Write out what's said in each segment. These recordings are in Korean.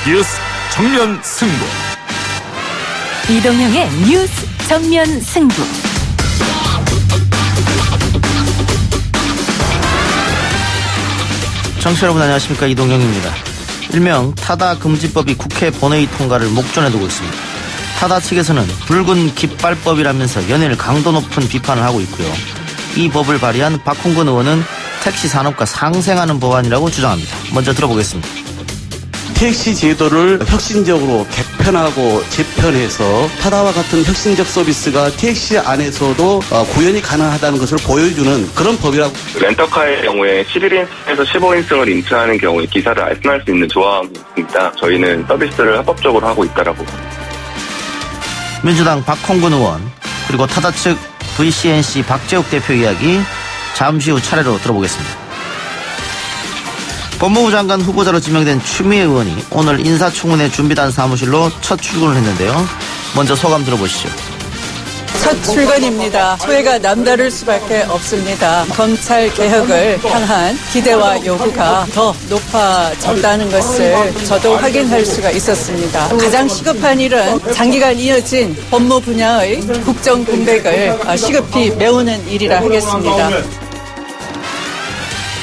뉴스 정면 승부. 이동형의 뉴스 정면 승부. 청취자 여러분 안녕하십니까, 이동형입니다. 일명 타다 금지법이 국회 본회의 통과를 목전에 두고 있습니다. 타다 측에서는 붉은 깃발법이라면서 연일 강도 높은 비판을 하고 있고요. 이 법을 발의한 박홍근 의원은 택시 산업과 상생하는 법안이라고 주장합니다. 먼저 들어보겠습니다. 택시 제도를 혁신적으로 개편하고 재편해서 타다와 같은 혁신적 서비스가 택시 안에서도 구현이 가능하다는 것을 보여주는 그런 법이라고. 렌터카의 경우에 11인승에서 15인승을 인수하는 경우에 기사를 알선할 수 있는 조항이 있습니다. 저희는 서비스를 합법적으로 하고 있다라고. 민주당 박홍근 의원 그리고 타다 측 VCNC 박재욱 대표 이야기 잠시 후 차례로 들어보겠습니다. 법무부 장관 후보자로 지명된 추미애 의원이 오늘 인사청문회 준비단 사무실로 첫 출근을 했는데요. 먼저 소감 들어보시죠. 첫 출근입니다. 소회가 남다를 수밖에 없습니다. 검찰 개혁을 향한 기대와 요구가 더 높아졌다는 것을 저도 확인할 수가 있었습니다. 가장 시급한 일은 장기간 이어진 법무 분야의 국정 공백을 시급히 메우는 일이라 하겠습니다.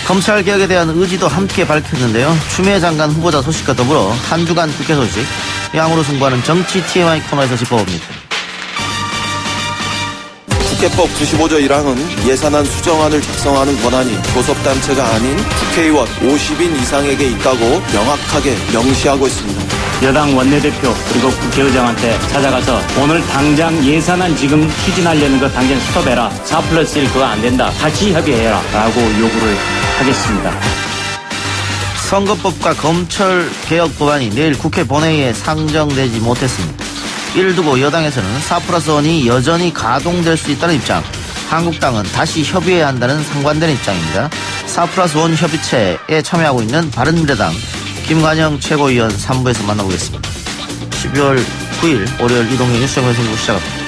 검찰 개혁에 대한 의지도 함께 밝혔는데요. 추미애 장관 후보자 소식과 더불어 한 주간 국회 소식, 양으로 승부하는 정치 TMI 코너에서 짚어봅니다. 국회법 95조 1항은 예산안 수정안을 작성하는 권한이 교섭단체가 아닌 국회의원 50인 이상에게 있다고 명확하게 명시하고 있습니다. 여당 원내대표 그리고 국회의장한테 찾아가서 오늘 당장 예산안 지금 추진하려는 거 당장 스톱해라. 4+1 그거 안 된다. 다시 협의해라. 라고 요구를 하겠습니다. 선거법과 검찰 개혁 법안이 내일 국회 본회의에 상정되지 못했습니다. 이를 두고 여당에서는 4+1이 여전히 가동될 수 있다는 입장, 한국당은 다시 협의해야 한다는 상반되는 입장입니다. 4+1 협의체에 참여하고 있는 바른미래당 김관영 최고위원 3부에서 만나보겠습니다. 12월 9일 월요일 이동형 뉴스 정면 승부 시작합니다.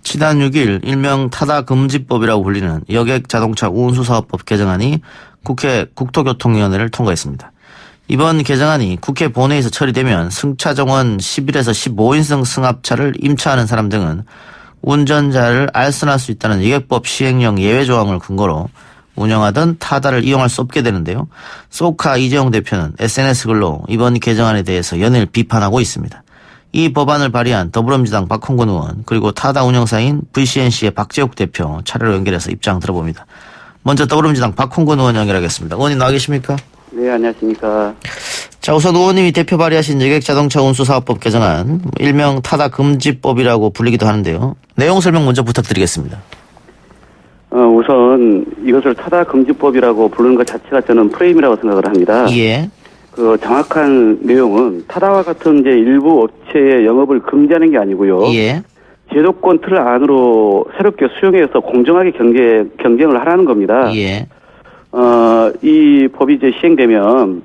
지난 6일 일명 타다 금지법이라고 불리는 여객 자동차 운수사업법 개정안이 국회 국토교통위원회를 통과했습니다. 이번 개정안이 국회 본회의에서 처리되면 승차 정원 11에서 15인승 승합차를 임차하는 사람 등은 운전자를 알선할 수 있다는 여객법 시행령 예외 조항을 근거로 운영하던 타다를 이용할 수 없게 되는데요. 소카 이재용 대표는 SNS 글로 이번 개정안에 대해서 연일 비판하고 있습니다. 이 법안을 발의한 더불어민주당 박홍근 의원 그리고 타다 운영사인 VCNC의 박재욱 대표 차례로 연결해서 입장 들어봅니다. 먼저 더불어민주당 박홍근 의원 연결하겠습니다. 의원님 나와 계십니까? 네, 안녕하십니까. 자, 우선 의원님이 대표 발의하신 여객자동차 운수사업법 개정안, 일명 타다 금지법이라고 불리기도 하는데요. 내용 설명 먼저 부탁드리겠습니다. 우선 이것을 타다 금지법이라고 부르는 것 자체가 저는 프레임이라고 생각을 합니다. 예. 그 정확한 내용은 타다와 같은 이제 일부 업체의 영업을 금지하는 게 아니고요. 예. 제도권 틀 안으로 새롭게 수용해서 공정하게 경쟁을 하라는 겁니다. 예. 이 법이 이제 시행되면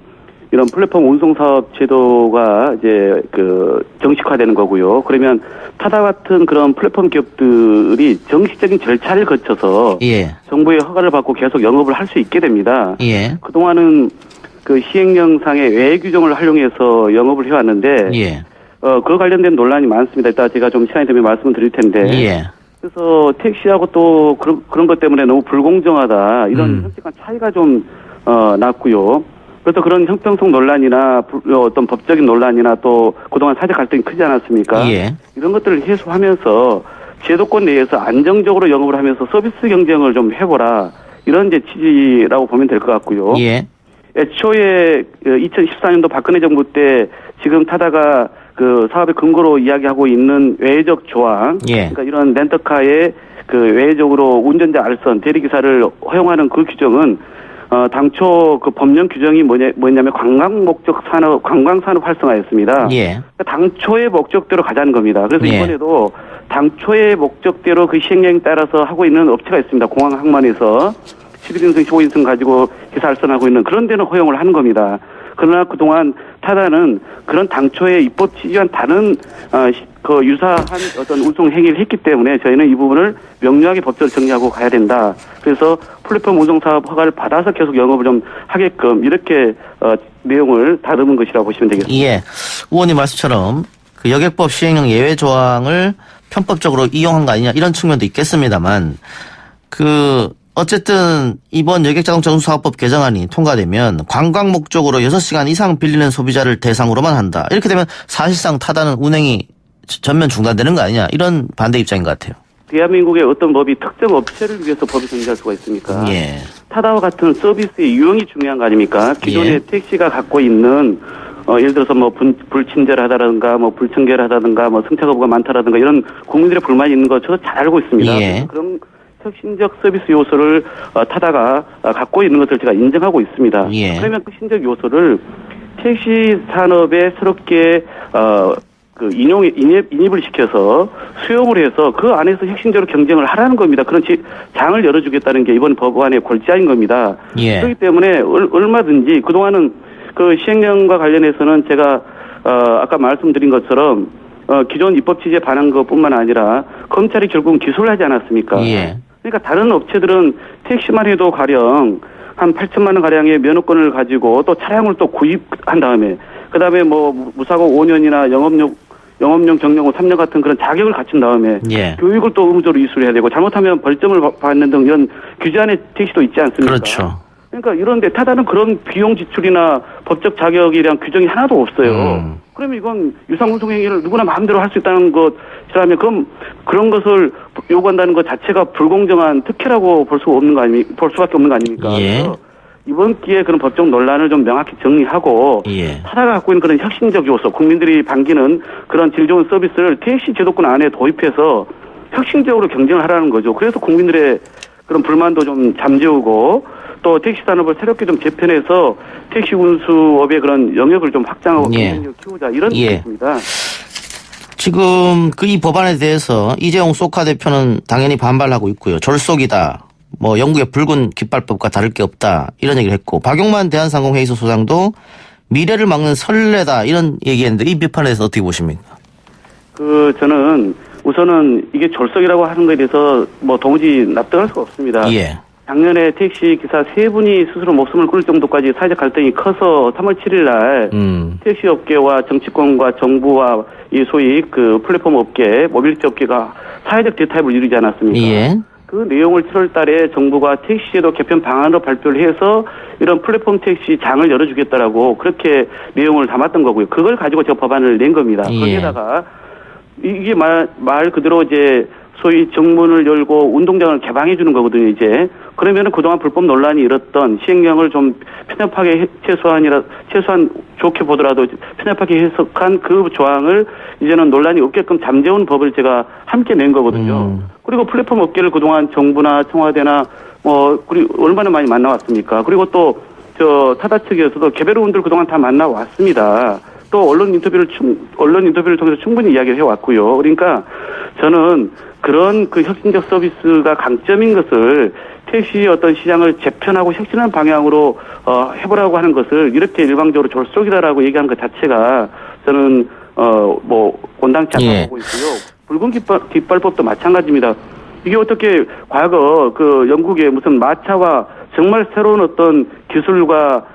이런 플랫폼 운송 사업 제도가 이제 그 정식화되는 거고요. 그러면 타다 같은 그런 플랫폼 기업들이 정식적인 절차를 거쳐서 예. 정부의 허가를 받고 계속 영업을 할 수 있게 됩니다. 예. 그동안은 그 시행령상의 외 규정을 활용해서 영업을 해왔는데, 예. 그 관련된 논란이 많습니다. 이따 제가 좀 시간이 되면 말씀을 드릴 텐데. 예. 그래서 택시하고 또 그런 것 때문에 너무 불공정하다. 이런 현실간 차이가 좀, 났고요. 그래서 그런 형평성 논란이나 어떤 법적인 논란이나 또 그동안 사회 갈등이 크지 않았습니까? 예. 이런 것들을 해소하면서 제도권 내에서 안정적으로 영업을 하면서 서비스 경쟁을 좀 해보라. 이런 이제 취지라고 보면 될 것 같고요. 예. 애초에 2014년도 박근혜 정부 때 지금 타다가 그 사업의 근거로 이야기하고 있는 외적 조항, 예. 그러니까 이런 렌터카의 그 외적으로 운전자 알선, 대리기사를 허용하는 그 규정은 당초 그 법령 규정이 뭐냐면 관광 목적 산업, 관광 산업 활성화였습니다. 예. 당초의 목적대로 가자는 겁니다. 그래서 예. 이번에도 당초의 목적대로 그 시행령에 따라서 하고 있는 업체가 있습니다. 공항 항만에서 11인승, 15인승 가지고 기사 알선하고 있는 그런 데는 허용을 하는 겁니다. 그러나 그동안 타다는 그런 당초의 입법 취지와는 다른 그 유사한 어떤 운송 행위를 했기 때문에 저희는 이 부분을 명료하게 법적으로 정리하고 가야 된다. 그래서 플랫폼 운송 사업 허가를 받아서 계속 영업을 좀 하게끔 이렇게 내용을 다루는 것이라고 보시면 되겠습니다. 예, 의원님 말씀처럼 그 여객법 시행령 예외 조항을 편법적으로 이용한 거 아니냐 이런 측면도 있겠습니다만 어쨌든 이번 여객자동차 운수사업법 개정안이 통과되면 관광 목적으로 6시간 이상 빌리는 소비자를 대상으로만 한다. 이렇게 되면 사실상 타다는 운행이 전면 중단되는 거 아니냐 이런 반대 입장인 것 같아요. 대한민국의 어떤 법이 특정 업체를 위해서 법이 존재할 수가 있습니까? 예. 타다와 같은 서비스의 유형이 중요한 거 아닙니까? 기존의 예. 택시가 갖고 있는 예를 들어서 뭐 불친절하다든가 뭐 불청결하다든가 뭐 승차 거부가 많다라든가 이런 국민들의 불만이 있는 거 저도 잘 알고 있습니다. 예. 그런 혁신적 서비스 요소를 타다가 갖고 있는 것을 제가 인정하고 있습니다. 예. 그러면 혁신적 요소를 택시 산업에 새롭게 인입을 시켜서 수용을 해서 그 안에서 혁신적으로 경쟁을 하라는 겁니다. 그런 장을 열어주겠다는 게 이번 법안의 골자인 겁니다. 예. 그렇기 때문에 얼마든지 그동안은 그 시행령과 관련해서는 제가 아까 말씀드린 것처럼 기존 입법 취지에 반한 것뿐만 아니라 검찰이 결국은 기소를 하지 않았습니까? 예. 그러니까 다른 업체들은 택시만 해도 가령 한 8천만 원 가량의 면허권을 가지고 또 차량을 또 구입한 다음에 그다음에 뭐 무사고 5년이나 영업용 경영고 3년 같은 그런 자격을 갖춘 다음에 예. 교육을 또 의무적으로 이수해야 되고 잘못하면 벌점을 받는 등 이런 규제안의 택시도 있지 않습니까? 그렇죠. 그러니까 이런데 타다는 그런 비용 지출이나 법적 자격에 대한 규정이 하나도 없어요. 그러면 이건 유상운송 행위를 누구나 마음대로 할 수 있다는 것이라면 그런 것을 요구한다는 것 자체가 불공정한 특혜라고 볼 수밖에 없는 거 아닙니까? 예. 그래서 이번 기회에 그런 법적 논란을 좀 명확히 정리하고 예. 타다가 갖고 있는 그런 혁신적 요소, 국민들이 반기는 그런 질 좋은 서비스를 택시 제도권 안에 도입해서 혁신적으로 경쟁을 하라는 거죠. 그래서 국민들의 그런 불만도 좀 잠재우고 또 택시 산업을 새롭게 좀 재편해서 택시 운수업의 그런 영역을 좀 확장하고 예. 경쟁력을 키우자 이런 뜻입니다. 지금 이 법안에 대해서 이재용 소카 대표는 당연히 반발하고 있고요. 졸속이다. 뭐 영국의 붉은 깃발법과 다를 게 없다. 이런 얘기를 했고 박용만 대한상공회의소 소장도 미래를 막는 선례다. 이런 얘기했는데 이 비판에 대해서 어떻게 보십니까? 저는 우선은 이게 졸속이라고 하는 것에 대해서 뭐 도무지 납득할 수가 없습니다. 예. 작년에 택시 기사 3분이 스스로 목숨을 끊을 정도까지 사회적 갈등이 커서 3월 7일 날 택시 업계와 정치권과 정부와 이 소위 그 플랫폼 업계, 모빌리티 업계가 사회적 대타협을 이루지 않았습니까? 예. 그 내용을 7월 달에 정부가 택시제도 개편 방안으로 발표를 해서 이런 플랫폼 택시 장을 열어주겠다라고 그렇게 내용을 담았던 거고요. 그걸 가지고 제가 법안을 낸 겁니다. 예. 거기에다가 이게 말 그대로 이제 소위 정문을 열고 운동장을 개방해 주는 거거든요, 이제. 그러면은 그동안 불법 논란이 일었던 시행령을 좀 편협하게 최소한 좋게 보더라도 편협하게 해석한 그 조항을 이제는 논란이 없게끔 잠재운 법을 제가 함께 낸 거거든요. 그리고 플랫폼 업계를 그동안 정부나 청와대나 그리고 얼마나 많이 만나왔습니까? 그리고 또 타다 측에서도 개별원들 그동안 다 만나왔습니다. 또 언론 인터뷰를 통해서 충분히 이야기를 해왔고요. 그러니까 저는 그런 그 혁신적 서비스가 강점인 것을 택시 어떤 시장을 재편하고 혁신하는 방향으로 해보라고 하는 것을 이렇게 일방적으로 졸속이다라고 얘기하는 것 자체가 저는 온당치 않다고 보고 있고요. 붉은 깃발법도 마찬가지입니다. 이게 어떻게 과거 그 영국의 무슨 마차와 정말 새로운 어떤 기술과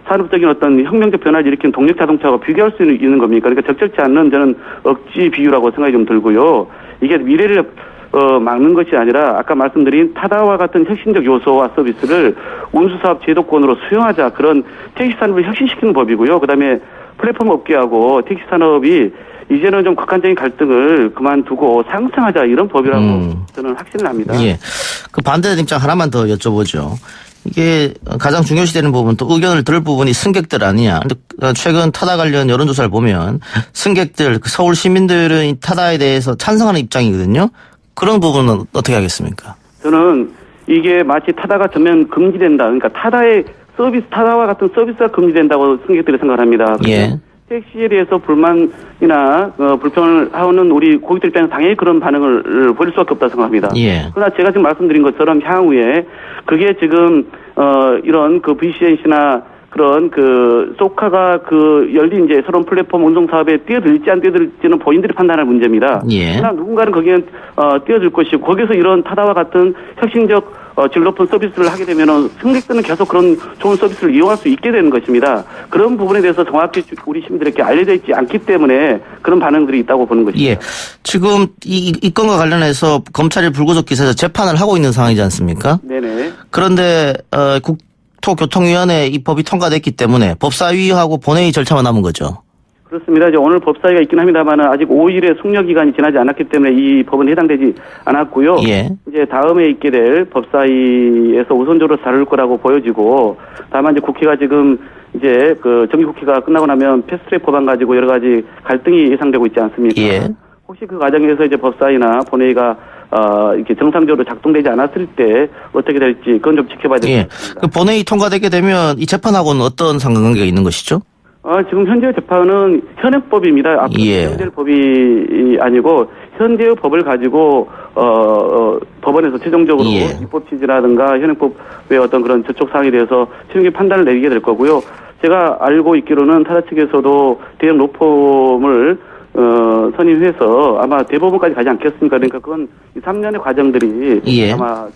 산업적인 어떤 혁명적 변화를 일으킨 동력 자동차와 비교할 수 있는 겁니까? 그러니까 적절치 않는 저는 억지 비유라고 생각이 좀 들고요. 이게 미래를 막는 것이 아니라 아까 말씀드린 타다와 같은 혁신적 요소와 서비스를 운수사업 제도권으로 수용하자. 그런 택시 산업을 혁신시키는 법이고요. 그다음에 플랫폼 업계하고 택시 산업이 이제는 좀 극한적인 갈등을 그만두고 상생하자 이런 법이라고 저는 확신을 합니다. 예. 그 반대된 입장 하나만 더 여쭤보죠. 이게 가장 중요시되는 부분 또 의견을 들을 부분이 승객들 아니냐. 근데 최근 타다 관련 여론조사를 보면 승객들, 서울 시민들은 이 타다에 대해서 찬성하는 입장이거든요. 그런 부분은 어떻게 하겠습니까? 저는 이게 마치 타다가 전면 금지된다. 그러니까 타다와 같은 서비스가 금지된다고 승객들이 생각합니다. 예. 택시에 대해서 불만이나 불평을 하는 우리 고객들 입장에서 당연히 그런 반응을 보일 수밖에 없다고 생각합니다. 예. 그러나 제가 지금 말씀드린 것처럼 향후에 그게 지금 이런 그 VCNC나 그런 그 소카가 열린 이제 새로운 플랫폼 운송 사업에 뛰어들지 안 뛰어들지는 본인들이 판단할 문제입니다. 예. 그러나 누군가는 거기에 뛰어들 것이고 거기서 이런 타다와 같은 혁신적 질 높은 서비스를 하게 되면은 승객들은 계속 그런 좋은 서비스를 이용할 수 있게 되는 것입니다. 그런 부분에 대해서 정확히 우리 시민들에게 알려져 있지 않기 때문에 그런 반응들이 있다고 보는 것입니다. 예. 지금 이 건과 관련해서 검찰이 불구속 기소해서 재판을 하고 있는 상황이지 않습니까? 네네. 그런데 국토교통위원회 이 법이 통과됐기 때문에 법사위하고 본회의 절차만 남은 거죠. 그렇습니다. 이제 오늘 법사위가 있긴 합니다만 아직 5일의 숙려 기간이 지나지 않았기 때문에 이 법은 해당되지 않았고요. 예. 이제 다음에 있게 될 법사위에서 우선적으로 다룰 거라고 보여지고, 다만 이제 국회가 지금 이제 그 정기국회가 끝나고 나면 패스트트랙 법안 가지고 여러 가지 갈등이 예상되고 있지 않습니까? 예. 혹시 그 과정에서 이제 법사위나 본회의가 이렇게 정상적으로 작동되지 않았을 때 어떻게 될지 그건 좀 지켜봐야 될 것 같습니다. 그 본회의 통과되게 되면 이 재판하고는 어떤 상관관계가 있는 것이죠? 지금 현재 재판은 현행법입니다. 앞으로 현재 법이 아니고 현재의 법을 가지고 법원에서 최종적으로 입법 취지라든가 현행법의 어떤 그런 저촉 사항에 대해서 최종적인 판단을 내리게 될 거고요. 제가 알고 있기로는 타다 측에서도 대형 로펌을 선임해서 아마 대법원까지 가지 않겠습니까? 그러니까 그건 3년의 과정들이 아마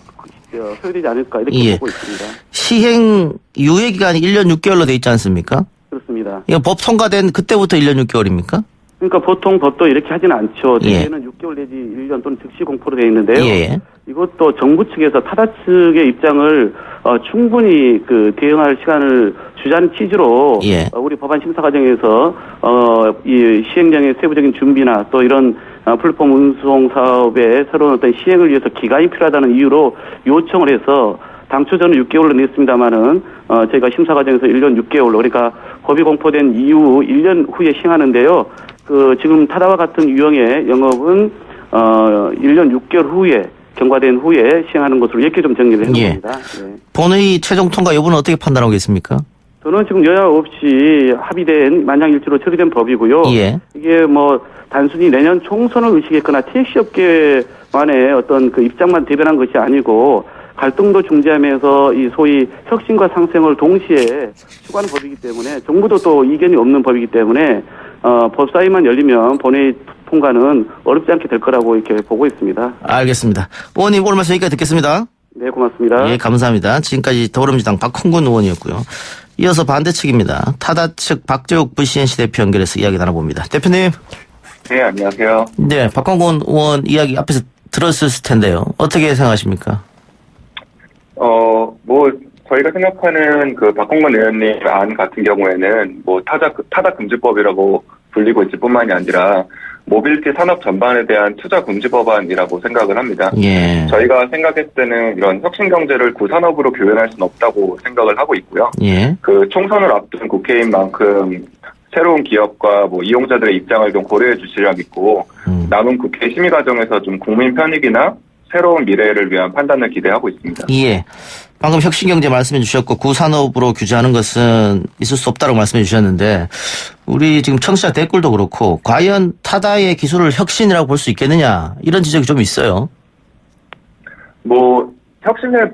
소요되지 않을까 이렇게 보고 있습니다. 시행 유예 기간이 1년 6개월로 돼 있지 않습니까? 그렇습니다. 이거 법 통과된 그때부터 1년 6개월입니까? 그러니까 보통 법도 이렇게 하지는 않죠. 대개는 6개월 내지 1년 또는 즉시 공포로 되어 있는데요. 이것도 정부 측에서 타다 측의 입장을 충분히 대응할 시간을 주자는 취지로 우리 법안 심사 과정에서 이 시행령의 세부적인 준비나 또 이런 플랫폼 운송 사업의 새로운 어떤 시행을 위해서 기간이 필요하다는 이유로 요청을 해서 당초 저는 6개월로 냈습니다만은 저희가 심사 과정에서 1년 6개월로, 그러니까 법이 공포된 이후 1년 후에 시행하는데요. 지금 타다와 같은 유형의 영업은 1년 6개월 후에 경과된 후에 시행하는 것으로 이렇게 좀 정리를 해놓습니다. 본회의 최종 통과 여부는 어떻게 판단하고 계십니까? 저는 지금 여야 없이 합의된 만장일치로 처리된 법이고요. 이게 뭐 단순히 내년 총선을 의식했거나 택시업계만의 어떤 그 입장만 대변한 것이 아니고 갈등도 중재하면서 이 소위 혁신과 상생을 동시에 추구하는 법이기 때문에 정부도 또 이견이 없는 법이기 때문에 법사위만 열리면 본회의 통과는 어렵지 않게 될 거라고 이렇게 보고 있습니다. 알겠습니다. 의원님 오늘 말씀 여기까지 듣겠습니다. 네, 고맙습니다. 예, 감사합니다. 지금까지 더불어민주당 박홍근 의원이었고요. 이어서 반대측입니다. 타다 측 박재욱 VCNC 대표 연결해서 이야기 나눠봅니다. 대표님. 네, 안녕하세요. 네, 박홍근 의원 이야기 앞에서 들었을 텐데요. 어떻게 생각하십니까? 저희가 생각하는 그 박홍근 의원님 안 같은 경우에는 타다 금지법이라고 불리고 있을 뿐만이 아니라 모빌리티 산업 전반에 대한 투자 금지 법안이라고 생각을 합니다. 저희가 생각했을 때는 이런 혁신 경제를 구산업으로 교현할 수는 없다고 생각을 하고 있고요. 그 총선을 앞둔 국회인 만큼 새로운 기업과 이용자들의 입장을 좀 고려해 주시리라 믿고 남은 국회 심의 과정에서 좀 국민 편익이나 새로운 미래를 위한 판단을 기대하고 있습니다. 방금 혁신경제 말씀해 주셨고 구산업으로 규제하는 것은 있을 수 없다고 말씀해 주셨는데 우리 지금 청취자 댓글도 그렇고 과연 타다의 기술을 혁신이라고 볼 수 있겠느냐 이런 지적이 좀 있어요. 혁신을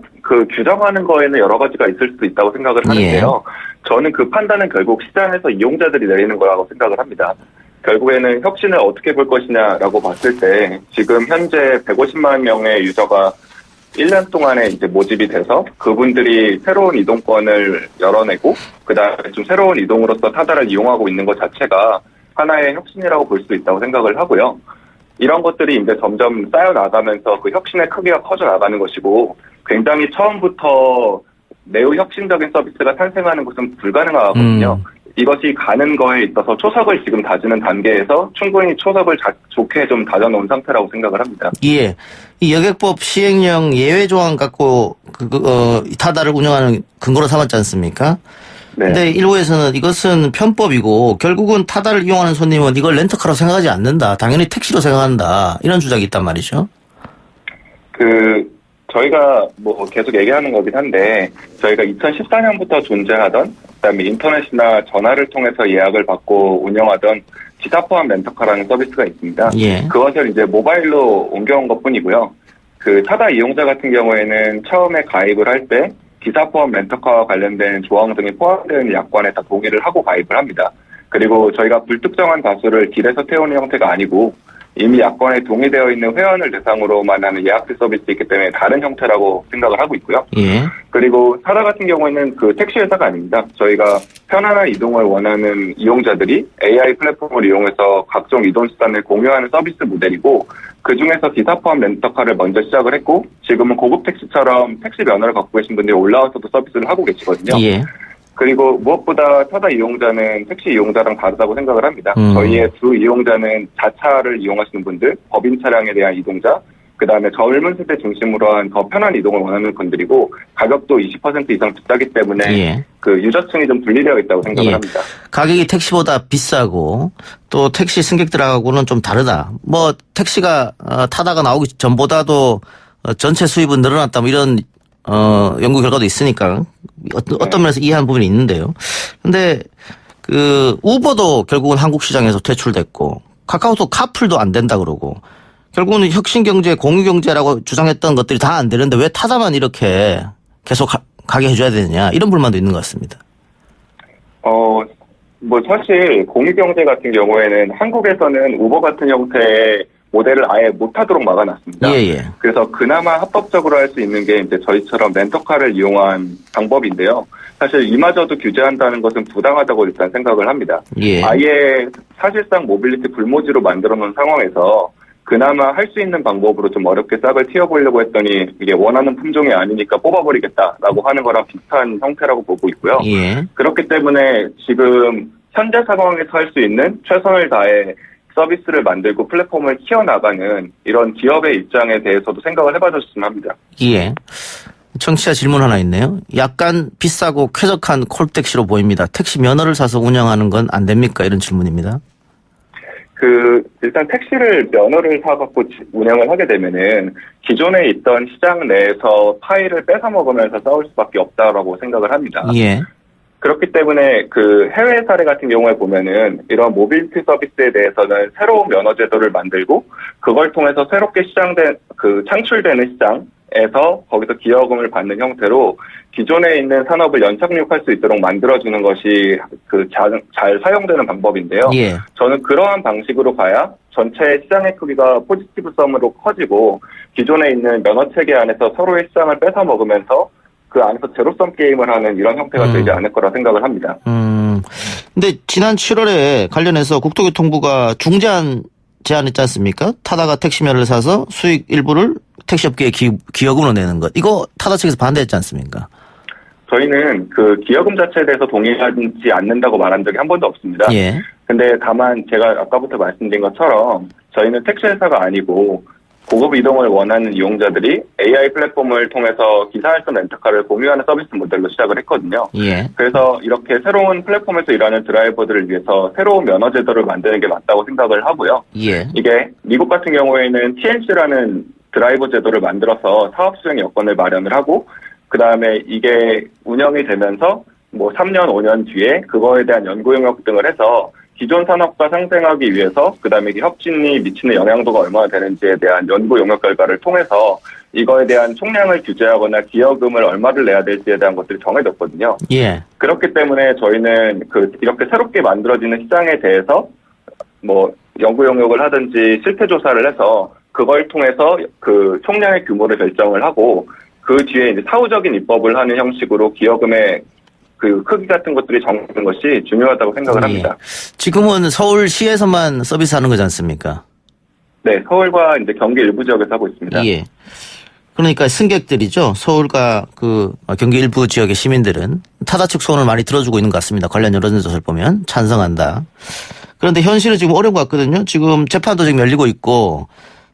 규정하는 거에는 여러 가지가 있을 수도 있다고 생각을 하는데요. 저는 그 판단은 결국 시장에서 이용자들이 내리는 거라고 생각을 합니다. 결국에는 혁신을 어떻게 볼 것이냐라고 봤을 때 지금 현재 150만 명의 유저가 1년 동안에 이제 모집이 돼서 그분들이 새로운 이동권을 열어내고 그다음에 좀 새로운 이동으로서 타다를 이용하고 있는 것 자체가 하나의 혁신이라고 볼 수 있다고 생각을 하고요. 이런 것들이 이제 점점 쌓여 나가면서 그 혁신의 크기가 커져 나가는 것이고 굉장히 처음부터 매우 혁신적인 서비스가 탄생하는 것은 불가능하거든요. 이것이 가는 거에 있어서 초석을 지금 다지는 단계에서 충분히 초석을 좋게 좀 다져놓은 상태라고 생각을 합니다. 이 여객법 시행령 예외 조항 갖고 타다를 운영하는 근거로 삼았지 않습니까? 근데 일부에서는 이것은 편법이고 결국은 타다를 이용하는 손님은 이걸 렌터카로 생각하지 않는다. 당연히 택시로 생각한다. 이런 주장이 있단 말이죠. 저희가 계속 얘기하는 거긴 한데 저희가 2014년부터 존재하던 그다음에 인터넷이나 전화를 통해서 예약을 받고 운영하던 기사 포함 렌터카라는 서비스가 있습니다. 예. 그것을 이제 모바일로 옮겨온 것뿐이고요. 그 타다 이용자 같은 경우에는 처음에 가입을 할 때 기사 포함 렌터카와 관련된 조항 등이 포함되는 약관에 다 동의를 하고 가입을 합니다. 그리고 저희가 불특정한 다수를 길에서 태우는 형태가 아니고 이미 약관에 동의되어 있는 회원을 대상으로만 하는 예약제 서비스이기 때문에 다른 형태라고 생각을 하고 있고요. 예. 그리고 타다 같은 경우에는 그 택시 회사가 아닙니다. 저희가 편안한 이동을 원하는 이용자들이 AI 플랫폼을 이용해서 각종 이동 수단을 공유하는 서비스 모델이고 그중에서 기사 포함 렌터카를 먼저 시작을 했고 지금은 고급 택시처럼 택시 면허를 갖고 계신 분들이 올라와서도 서비스를 하고 계시거든요. 예. 그리고 무엇보다 타다 이용자는 택시 이용자랑 다르다고 생각을 합니다. 저희의 주 이용자는 자차를 이용하시는 분들, 법인 차량에 대한 이동자, 그다음에 젊은 세대 중심으로 한 더 편한 이동을 원하는 분들이고 가격도 20% 이상 비싸기 때문에 예. 그 유저층이 좀 분리되어 있다고 생각을 예. 합니다. 가격이 택시보다 비싸고 또 택시 승객들하고는 좀 다르다. 뭐 택시가 타다가 나오기 전보다도 전체 수입은 늘어났다. 뭐 이런 연구 결과도 있으니까 어떤 면에서 이해한 부분이 있는데요. 근데 그 우버도 결국은 한국 시장에서 퇴출됐고 카카오톡 카풀도 안 된다 그러고 결국은 혁신경제, 공유경제라고 주장했던 것들이 다 안 되는데 왜 타다만 이렇게 계속 가게 해줘야 되느냐 이런 불만도 있는 것 같습니다. 뭐 사실 공유경제 같은 경우에는 한국에서는 우버 같은 형태의 모델을 아예 못하도록 막아놨습니다. 예. 그래서 그나마 합법적으로 할 수 있는 게 이제 저희처럼 렌터카를 이용한 방법인데요. 사실 이마저도 규제한다는 것은 부당하다고 일단 생각을 합니다. 예. 아예 사실상 모빌리티 불모지로 만들어 놓은 상황에서 그나마 할 수 있는 방법으로 좀 어렵게 싹을 틔워보려고 했더니 이게 원하는 품종이 아니니까 뽑아버리겠다라고 하는 거랑 비슷한 형태라고 보고 있고요. 예. 그렇기 때문에 지금 현재 상황에서 할 수 있는 최선을 다해 서비스를 만들고 플랫폼을 키워나가는 이런 기업의 입장에 대해서도 생각을 해봐줬으면 합니다. 예. 청취자 질문 하나 있네요. 약간 비싸고 쾌적한 콜택시로 보입니다. 택시 면허를 사서 운영하는 건 안 됩니까? 이런 질문입니다. 일단 택시를 면허를 사갖고 운영을 하게 되면은 기존에 있던 시장 내에서 파일을 뺏어 먹으면서 싸울 수밖에 없다라고 생각을 합니다. 예. 그렇기 때문에 그 해외 사례 같은 경우에 보면은 이런 모빌리티 서비스에 대해서는 새로운 면허 제도를 만들고 그걸 통해서 새롭게 창출되는 시장에서 거기서 기여금을 받는 형태로 기존에 있는 산업을 연착륙할 수 있도록 만들어주는 것이 잘 사용되는 방법인데요. 예. 저는 그러한 방식으로 가야 전체 시장의 크기가 포지티브 썸으로 커지고 기존에 있는 면허 체계 안에서 서로의 시장을 뺏어 먹으면서 그 안에서 제로섬 게임을 하는 이런 형태가 되지 않을 거라 생각을 합니다. 근데 지난 7월에 관련해서 국토교통부가 중재안 제안했지 않습니까? 타다가 택시면허를 사서 수익 일부를 택시업계에 기여금으로 내는 것. 이거 타다 측에서 반대했지 않습니까? 저희는 그 기여금 자체에 대해서 동의하지 않는다고 말한 적이 한 번도 없습니다. 예. 근데 다만 제가 아까부터 말씀드린 것처럼 저희는 택시 회사가 아니고 고급 이동을 원하는 이용자들이 AI 플랫폼을 통해서 기사활성 렌터카를 공유하는 서비스 모델로 시작을 했거든요. 예. 그래서 이렇게 새로운 플랫폼에서 일하는 드라이버들을 위해서 새로운 면허 제도를 만드는 게 맞다고 생각을 하고요. 예. 이게 미국 같은 경우에는 TNC라는 드라이버 제도를 만들어서 사업 수행 여건을 마련을 하고 그다음에 이게 운영이 되면서 뭐 3년, 5년 뒤에 그거에 대한 연구 영역 등을 해서 기존 산업과 상생하기 위해서 그다음에 혁신이 미치는 영향도가 얼마나 되는지에 대한 연구 용역 결과를 통해서 이거에 대한 총량을 규제하거나 기여금을 얼마를 내야 될지에 대한 것들이 정해졌거든요. 예. 그렇기 때문에 저희는 이렇게 새롭게 만들어지는 시장에 대해서 뭐 연구 용역을 하든지 실태 조사를 해서 그걸 통해서 그 총량의 규모를 결정을 하고 그 뒤에 이제 사후적인 입법을 하는 형식으로 기여금의 그 크기 같은 것들이 정하는 것이 중요하다고 생각을 합니다. 지금은 서울시에서만 서비스하는 거지 않습니까? 네, 서울과 이제 경기 일부 지역에서 하고 있습니다. 예. 그러니까 승객들이죠. 서울과 경기 일부 지역의 시민들은 타다 측 소원을 많이 들어주고 있는 것 같습니다. 관련 여론조사를 보면 찬성한다. 그런데 현실은 지금 어려운 것 같거든요. 지금 재판도 지금 열리고 있고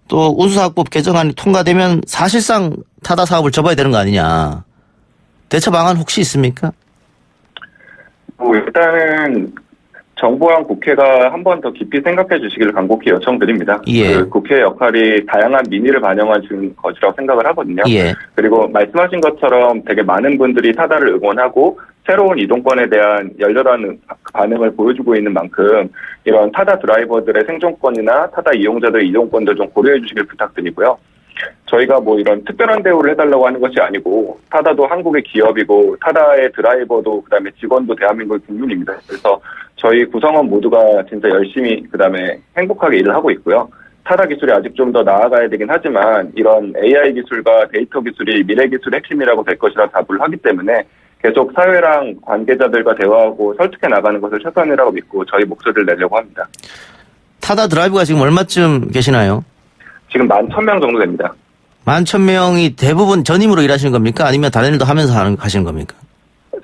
또 운수사업법 개정안이 통과되면 사실상 타다 사업을 접어야 되는 거 아니냐. 대처 방안 혹시 있습니까? 일단은 정부와 국회가 한 번 더 깊이 생각해 주시기를 간곡히 요청드립니다. 예. 그 국회 역할이 다양한 민의를 반영한 것이라고 생각을 하거든요. 예. 그리고 말씀하신 것처럼 되게 많은 분들이 타다를 응원하고 새로운 이동권에 대한 열렬한 반응을 보여주고 있는 만큼 이런 타다 드라이버들의 생존권이나 타다 이용자들의 이동권들 좀 고려해 주시길 부탁드리고요. 저희가 뭐 이런 특별한 대우를 해달라고 하는 것이 아니고 타다도 한국의 기업이고 타다의 드라이버도 그다음에 직원도 대한민국의 국민입니다. 그래서 저희 구성원 모두가 진짜 열심히 그다음에 행복하게 일을 하고 있고요. 타다 기술이 아직 좀 더 나아가야 되긴 하지만 이런 AI 기술과 데이터 기술이 미래 기술의 핵심이라고 될 것이라 자부를 하기 때문에 계속 사회랑 관계자들과 대화하고 설득해 나가는 것을 최선이라고 믿고 저희 목소리를 내려고 합니다. 타다 드라이버가 지금 얼마쯤 계시나요? 지금 11,000명 정도 됩니다. 11,000명이 대부분 전임으로 일하시는 겁니까? 아니면 다른 일도 하면서 하시는 겁니까?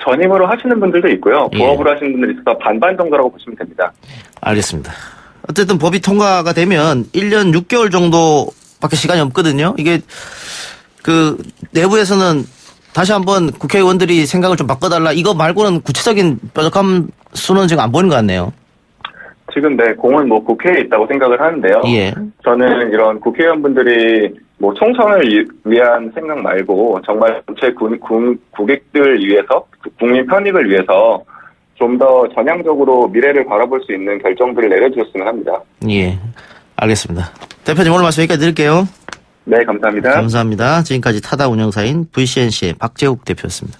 전임으로 하시는 분들도 있고요. 예. 부업으로 하시는 분들이 있어서 반반 정도라고 보시면 됩니다. 알겠습니다. 어쨌든 법이 통과가 되면 1년 6개월 정도밖에 시간이 없거든요. 이게 그 내부에서는 다시 한번 국회의원들이 생각을 좀 바꿔달라. 이거 말고는 구체적인 뾰족한 수는 지금 안 보이는 것 같네요. 지금 공은 뭐 국회에 있다고 생각을 하는데요. 예. 저는 이런 국회의원분들이 뭐 총선을 위한 생각 말고 정말 전체 국익들 위해서 국민 편익을 위해서 좀 더 전향적으로 미래를 바라볼 수 있는 결정들을 내려주셨으면 합니다. 예. 알겠습니다. 대표님 오늘 말씀 여기까지 드릴게요. 네, 감사합니다. 감사합니다. 지금까지 타다 운영사인 VCNC의 박재욱 대표였습니다.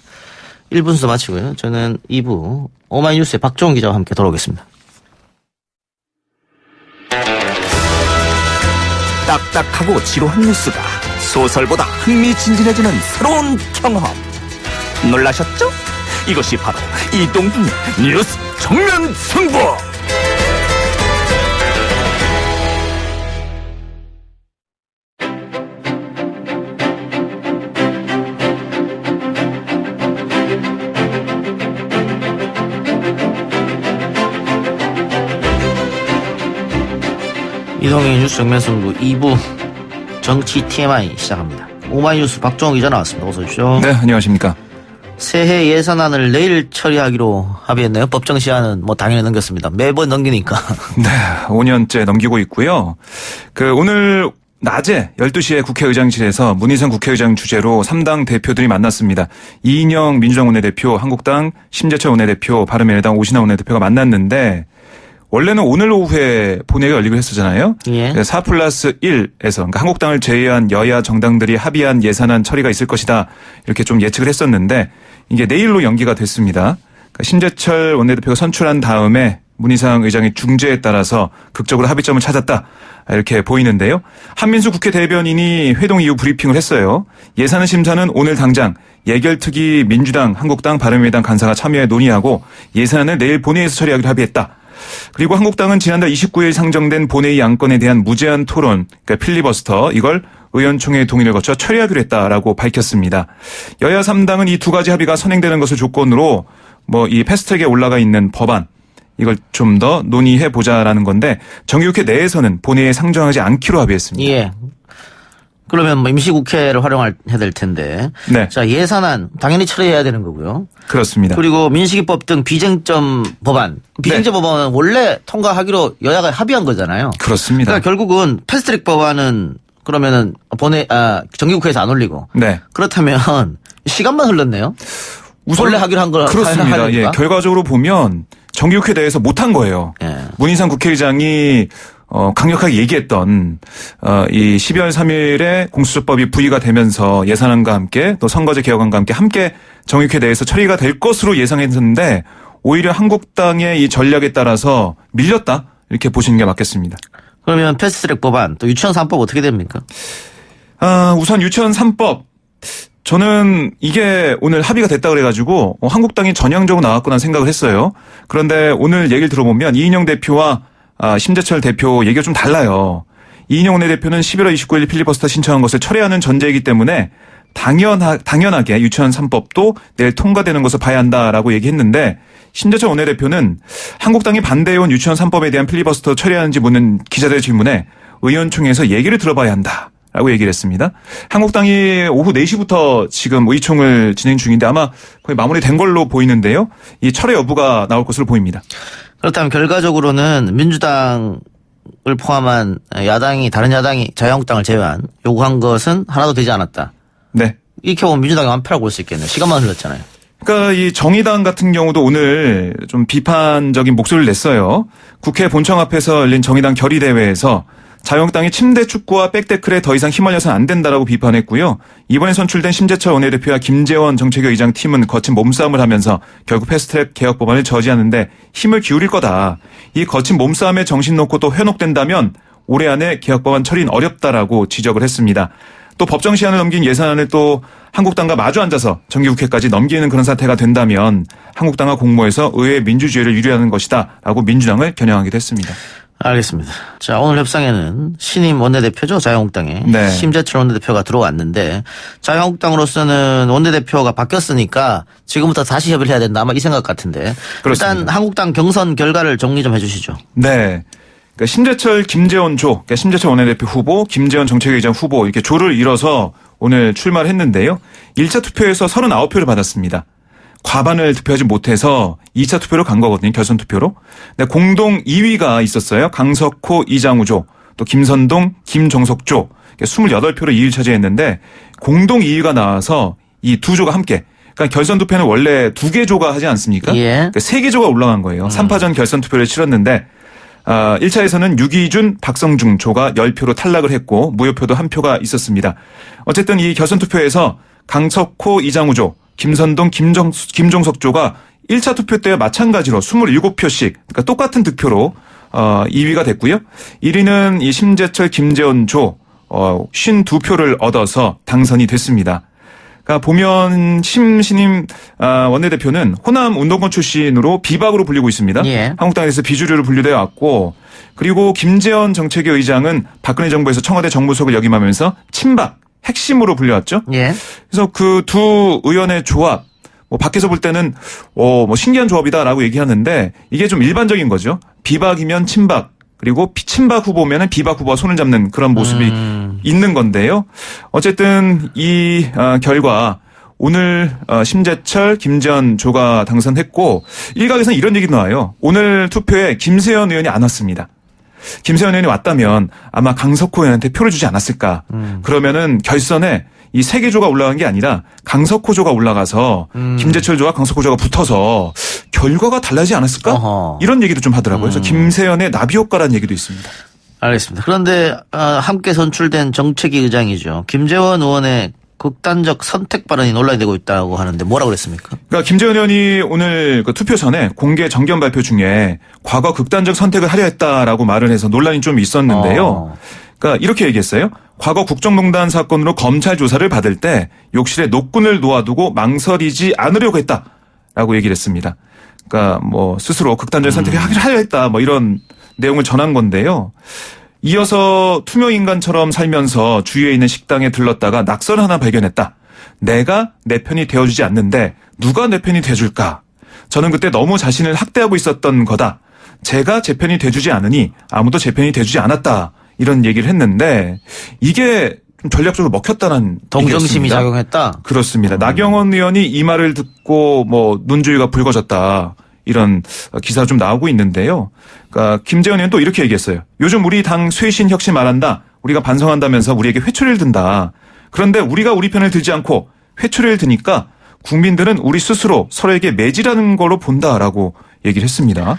1부 순서 마치고요. 저는 2부 오마이뉴스의 박종훈 기자와 함께 돌아오겠습니다. 딱딱하고 지루한 뉴스가 소설보다 흥미진진해지는 새로운 경험. 놀라셨죠? 이것이 바로 이동준의 뉴스 정면 승부. 이동의 뉴스 정면 승부 2부 정치 TMI 시작합니다. 오마이뉴스 박종훈 기자 나왔습니다. 어서 오십시오. 네, 안녕하십니까. 새해 예산안을 내일 처리하기로 합의했네요. 법정 시한은 뭐 당연히 넘겼습니다. 매번 넘기니까. 네, 5년째 넘기고 있고요. 오늘 낮에 12시에 국회의장실에서 문희상 국회의장 주재로 3당 대표들이 만났습니다. 이인영 민주당 원내대표, 한국당 심재철 원내대표, 바른미래당 오신환 원내대표가 만났는데 원래는 오늘 오후에 본회의가 열리기로 했었잖아요. 예. 4+1에서 그러니까 한국당을 제외한 여야 정당들이 합의한 예산안 처리가 있을 것이다. 이렇게 좀 예측을 했었는데 이게 내일로 연기가 됐습니다. 그러니까 심재철 원내대표가 선출한 다음에 문희상 의장의 중재에 따라서 극적으로 합의점을 찾았다. 이렇게 보이는데요. 한민수 국회 대변인이 회동 이후 브리핑을 했어요. 예산 심사는 오늘 당장 예결특위 민주당, 한국당, 바른미래당 간사가 참여해 논의하고 예산안을 내일 본회의에서 처리하기로 합의했다. 그리고 한국당은 지난달 29일 상정된 본회의 안건에 대한 무제한 토론, 그러니까 필리버스터 이걸 의원총회 동의를 거쳐 처리하기로 했다라고 밝혔습니다. 여야 3당은 이 두 가지 합의가 선행되는 것을 조건으로 이 패스트트랙에 올라가 있는 법안 이걸 좀 더 논의해 보자라는 건데 정기국회 내에서는 본회의에 상정하지 않기로 합의했습니다. 예. 그러면 임시국회를 활용해야 될 텐데. 네. 자, 예산안 당연히 처리해야 되는 거고요. 그렇습니다. 그리고 민식이법 등 비쟁점 법안. 비쟁점 네. 법안은 원래 통과하기로 여야가 합의한 거잖아요. 그렇습니다. 그러니까 결국은 패스트트랙 법안은 그러면은 정기국회에서 안 올리고. 네. 그렇다면 시간만 흘렀네요. 우선 원래 하기로 한 걸 그렇습니다. 예. 결과적으로 보면 정기국회 내에서 못한 거예요. 예. 문희상 국회의장이 강력하게 얘기했던 이 12월 3일에 공수처법이 부의가 되면서 예산안과 함께 또 선거제 개혁안과 함께 정기국회 내에서 처리가 될 것으로 예상했는데 오히려 한국당의 이 전략에 따라서 밀렸다 이렇게 보시는 게 맞겠습니다. 그러면 패스트트랙 법안 또 유치원 3법 어떻게 됩니까? 우선 유치원 3법 저는 이게 오늘 합의가 됐다 그래가지고 한국당이 전향적으로 나왔구나 생각을 했어요. 그런데 오늘 얘기를 들어보면 이인영 대표와 심재철 대표 얘기가 좀 달라요. 이인영 원내대표는 11월 29일 필리버스터 신청한 것을 철회하는 전제이기 때문에 당연하게 유치원 3법도 내일 통과되는 것을 봐야 한다라고 얘기했는데 심재철 원내대표는 한국당이 반대해온 유치원 3법에 대한 필리버스터 처리하는지 묻는 기자들의 질문에 의원총회에서 얘기를 들어봐야 한다. 라고 얘기를 했습니다. 한국당이 오후 4시부터 지금 의총을 진행 중인데 아마 거의 마무리된 걸로 보이는데요. 이 철회 여부가 나올 것으로 보입니다. 그렇다면 결과적으로는 민주당을 포함한 다른 야당이 자유한국당을 제외한 요구한 것은 하나도 되지 않았다. 네. 이렇게 보면 민주당이 완패라고 볼 수 있겠네요. 시간만 흘렀잖아요. 그러니까 이 정의당 같은 경우도 오늘 좀 비판적인 목소리를 냈어요. 국회 본청 앞에서 열린 정의당 결의대회에서 자유한국당이 침대 축구와 백태클에 더 이상 휘말려서는 안 된다라고 비판했고요. 이번에 선출된 심재철 원내대표와 김재원 정책위 의장 팀은 거친 몸싸움을 하면서 결국 패스트트랙 개혁 법안을 저지하는데 힘을 기울일 거다. 이 거친 몸싸움에 정신 놓고 또 회복된다면 올해 안에 개혁 법안 처리는 어렵다라고 지적을 했습니다. 또 법정 시한을 넘긴 예산안을 또 한국당과 마주 앉아서 정기국회까지 넘기는 그런 사태가 된다면 한국당과 공모해서 의회 민주주의를 유리하는 것이다 라고 민주당을 겨냥하기도 했습니다. 알겠습니다. 자, 오늘 협상에는 신임 원내대표죠. 자유한국당에. 네. 심재철 원내대표가 들어왔는데 자유한국당으로서는 원내대표가 바뀌었으니까 지금부터 다시 협의를 해야 된다. 아마 이 생각 같은데. 그렇습니다. 일단 한국당 경선 결과를 정리 좀 해 주시죠. 네. 그러니까 심재철, 김재원 조, 그러니까 심재철 원내대표 후보, 김재원 정책위의장 후보 이렇게 조를 이뤄서 오늘 출마를 했는데요. 1차 투표에서 39표를 받았습니다. 과반을 득표하지 못해서 2차 투표로 간 거거든요. 결선 투표로. 네, 공동 2위가 있었어요. 강석호, 이장우 조, 또 김선동, 김종석 조. 28표로 2위를 차지했는데 공동 2위가 나와서 이 두 조가 함께. 그러니까 결선 투표는 원래 2개 조가 하지 않습니까? 예. 그러니까 3개 조가 올라간 거예요. 3파전 결선 투표를 치렀는데 1차에서는 유기준, 박성중 조가 10표로 탈락을 했고 무효표도 1표가 있었습니다. 어쨌든 이 결선 투표에서 강석호, 이장우 조, 김선동, 김종석 조가 1차 투표 때와 마찬가지로 27표씩 그러니까 똑같은 득표로 2위가 됐고요. 1위는 이 심재철, 김재원 조 52표를 얻어서 당선이 됐습니다. 그러니까 보면 신임 원내대표는 호남 운동권 출신으로 비박으로 불리고 있습니다. 예. 한국당에서 비주류로 분류되어 왔고 그리고 김재원 정책위 의장은 박근혜 정부에서 청와대 정무수석을 역임하면서 친박 핵심으로 불려왔죠. 예. 그래서 그 두 의원의 조합, 뭐 밖에서 볼 때는 뭐 신기한 조합이다라고 얘기하는데 이게 좀 일반적인 거죠. 비박이면 친박 그리고 친박 후보면은 비박 후보와 손을 잡는 그런 모습이 있는 건데요. 어쨌든 이 결과 오늘 심재철, 김재원 조가 당선했고 일각에서는 이런 얘기 나와요. 오늘 투표에 김세현 의원이 안 왔습니다. 김세현 의원이 왔다면 아마 강석호 의원한테 표를 주지 않았을까. 그러면은 결선에 이 3개 조가 올라간 게 아니라 강석호 조가 올라가서 김재철 조와 강석호 조가 붙어서 결과가 달라지지 않았을까? 어허. 이런 얘기도 좀 하더라고요. 그래서 김세현의 나비 효과라는 얘기도 있습니다. 알겠습니다. 그런데 함께 선출된 정책위 의장이죠. 김재원 의원의 극단적 선택 발언이 논란이 되고 있다고 하는데 뭐라고 그랬습니까? 그러니까 김재원 의원이 오늘 그 투표 전에 공개 정견 발표 중에 과거 극단적 선택을 하려 했다라고 말을 해서 논란이 좀 있었는데요. 그러니까 이렇게 얘기했어요. 과거 국정농단 사건으로 검찰 조사를 받을 때 욕실에 노끈을 놓아두고 망설이지 않으려고 했다라고 얘기를 했습니다. 그러니까 뭐 스스로 극단적 선택을 하려 했다 뭐 이런 내용을 전한 건데요. 이어서 투명인간처럼 살면서 주위에 있는 식당에 들렀다가 낙서를 하나 발견했다. 내가 내 편이 되어주지 않는데 누가 내 편이 돼줄까? 저는 그때 너무 자신을 학대하고 있었던 거다. 제가 제 편이 돼주지 않으니 아무도 제 편이 돼주지 않았다. 이런 얘기를 했는데 이게 좀 전략적으로 먹혔다는 동정심이 얘기였습니다. 작용했다? 그렇습니다. 나경원 의원이 이 말을 듣고 뭐 눈주위가 붉어졌다. 이런 기사가 좀 나오고 있는데요. 그러니까 김재원 의원은 또 이렇게 얘기했어요. 요즘 우리 당 쇄신 혁신 말한다. 우리가 반성한다면서 우리에게 회초리를 든다. 그런데 우리가 우리 편을 들지 않고 회초리를 드니까 국민들은 우리 스스로 서로에게 매질하는 걸로 본다라고 얘기를 했습니다.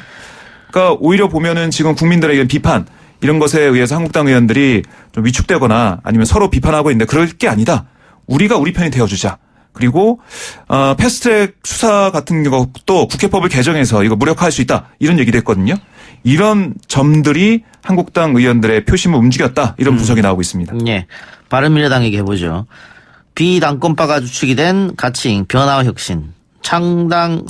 그러니까 오히려 보면은 지금 국민들에게 비판 이런 것에 의해서 한국당 의원들이 좀 위축되거나 아니면 서로 비판하고 있는데 그럴 게 아니다. 우리가 우리 편이 되어주자. 그리고 패스트트랙 수사 같은 것도 국회법을 개정해서 이거 무력화할 수 있다. 이런 얘기도 했거든요. 이런 점들이 한국당 의원들의 표심을 움직였다. 이런 분석이 나오고 있습니다. 예. 바른미래당 얘기해보죠. 비당권파가 주축이 된 가칭 변화와 혁신. 창당에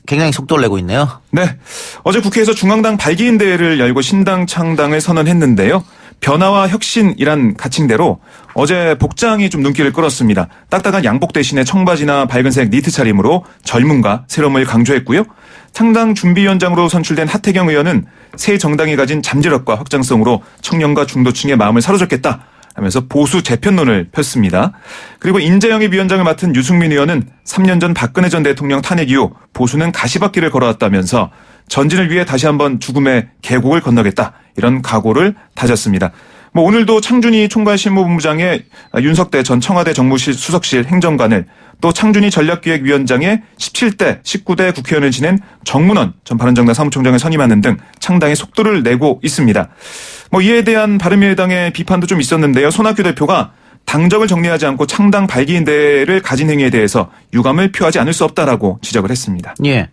굉장히 속도를 내고 있네요. 네. 어제 국회에서 중앙당 발기인 대회를 열고 신당 창당을 선언했는데요. 변화와 혁신이란 가칭대로 어제 복장이 좀 눈길을 끌었습니다. 딱딱한 양복 대신에 청바지나 밝은색 니트 차림으로 젊음과 새로움을 강조했고요. 창당 준비위원장으로 선출된 하태경 의원은 새 정당이 가진 잠재력과 확장성으로 청년과 중도층의 마음을 사로잡겠다 하면서 보수 재편론을 폈습니다. 그리고 인재영입 위원장을 맡은 유승민 의원은 3년 전 박근혜 전 대통령 탄핵 이후 보수는 가시밭길을 걸어왔다면서 전진을 위해 다시 한번 죽음의 계곡을 건너겠다. 이런 각오를 다졌습니다. 뭐 오늘도 창준이 총괄실무본부장의 윤석대 전 청와대 정무실 수석실 행정관을 또 창준이 전략기획위원장의 17대, 19대 국회의원을 지낸 정문원 전 바른정당 사무총장을 선임하는 등 창당의 속도를 내고 있습니다. 뭐 이에 대한 바른미래당의 비판도 좀 있었는데요. 손학규 대표가 당적을 정리하지 않고 창당 발기인대를 가진 행위에 대해서 유감을 표하지 않을 수 없다라고 지적을 했습니다. 예.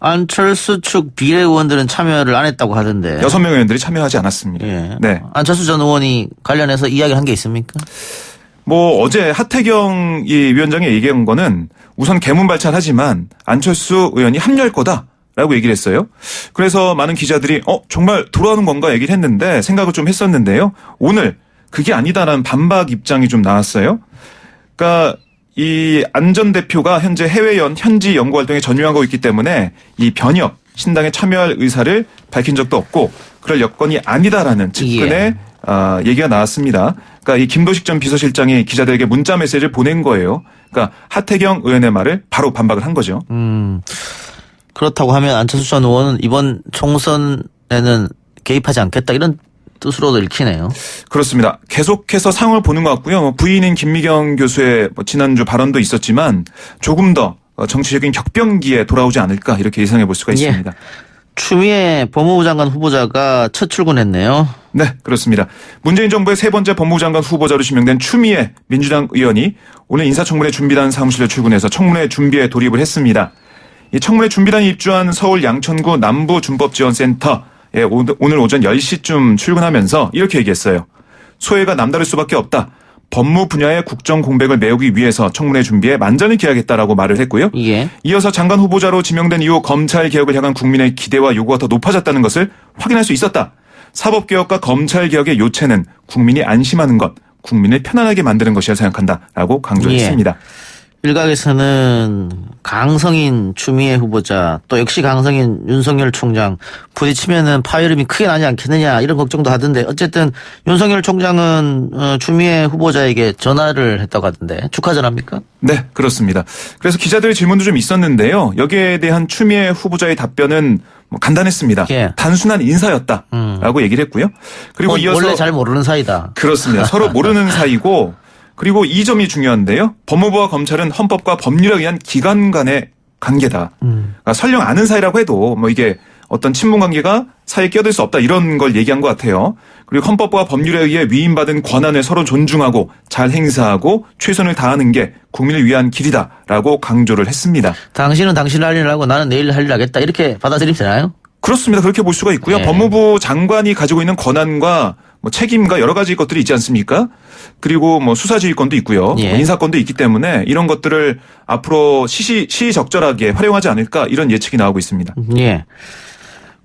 안철수 측 비례 의원들은 참여를 안 했다고 하던데. 6명 의원들이 참여하지 않았습니다. 예. 네. 안철수 전 의원이 관련해서 이야기한 게 있습니까? 뭐 어제 하태경 이 위원장이 얘기한 거는 우선 개문발찬하지만 안철수 의원이 합류할 거다라고 얘기를 했어요. 그래서 많은 기자들이 정말 돌아오는 건가 얘기를 했는데 생각을 좀 했었는데요. 오늘 그게 아니다라는 반박 입장이 좀 나왔어요. 그러니까 이 안 전 대표가 현재 해외 현지 연구 활동에 전유하고 있기 때문에 이 변혁 신당에 참여할 의사를 밝힌 적도 없고 그럴 여건이 아니다라는 측근의 얘기가 나왔습니다. 그러니까 이 김도식 전 비서실장이 기자들에게 문자 메시지를 보낸 거예요. 그러니까 하태경 의원의 말을 바로 반박을 한 거죠. 그렇다고 하면 안철수 전 의원은 이번 총선에는 개입하지 않겠다 이런 뜻으로도 읽히네요. 그렇습니다. 계속해서 상을 보는 것 같고요. 부인인 김미경 교수의 지난주 발언도 있었지만 조금 더 정치적인 격변기에 돌아오지 않을까 이렇게 예상해 볼 수가 있습니다. 예. 추미애 법무부 장관 후보자가 첫 출근했네요. 네, 그렇습니다. 문재인 정부의 세 번째 법무부 장관 후보자로 지명된 추미애 민주당 의원이 오늘 인사청문회 준비단 사무실에 출근해서 청문회 준비에 돌입을 했습니다. 이 청문회 준비단이 입주한 서울 양천구 남부준법지원센터 오늘 오전 10시쯤 출근하면서 이렇게 얘기했어요. 소회가 남다를 수밖에 없다. 법무 분야의 국정 공백을 메우기 위해서 청문회 준비에 만전을 기하겠다라고 말을 했고요. 예. 이어서 장관 후보자로 지명된 이후 검찰 개혁을 향한 국민의 기대와 요구가 더 높아졌다는 것을 확인할 수 있었다. 사법개혁과 검찰개혁의 요체는 국민이 안심하는 것, 국민을 편안하게 만드는 것이라 생각한다라고 강조했습니다. 일각에서는 강성인 추미애 후보자 또 역시 강성인 윤석열 총장 부딪히면은 파열음이 크게 나지 않겠느냐 이런 걱정도 하던데 어쨌든 윤석열 총장은 추미애 후보자에게 전화를 했다고 하던데 축하 전화입니까? 네, 그렇습니다. 그래서 기자들의 질문도 좀 있었는데요. 여기에 대한 추미애 후보자의 답변은 간단했습니다. 예. 단순한 인사였다라고 얘기를 했고요. 그리고 이어서 원래 잘 모르는 사이다. 그렇습니다. 서로 모르는 사이고 그리고 이 점이 중요한데요. 법무부와 검찰은 헌법과 법률에 의한 기관 간의 관계다. 그러니까 설령 아는 사이라고 해도 이게 어떤 친분 관계가 사이에 끼어들 수 없다 이런 걸 얘기한 것 같아요. 그리고 헌법과 법률에 의해 위임받은 권한을 서로 존중하고 잘 행사하고 최선을 다하는 게 국민을 위한 길이다라고 강조를 했습니다. 당신은 당신 할 일을 하고 나는 내일 할 일을 하겠다 이렇게 받아들이면 되나요? 그렇습니다. 그렇게 볼 수가 있고요. 네. 법무부 장관이 가지고 있는 권한과 책임과 여러 가지 것들이 있지 않습니까? 그리고 수사지휘권도 있고요. 예. 인사권도 있기 때문에 이런 것들을 앞으로 시시적절하게 활용하지 않을까 이런 예측이 나오고 있습니다. 예.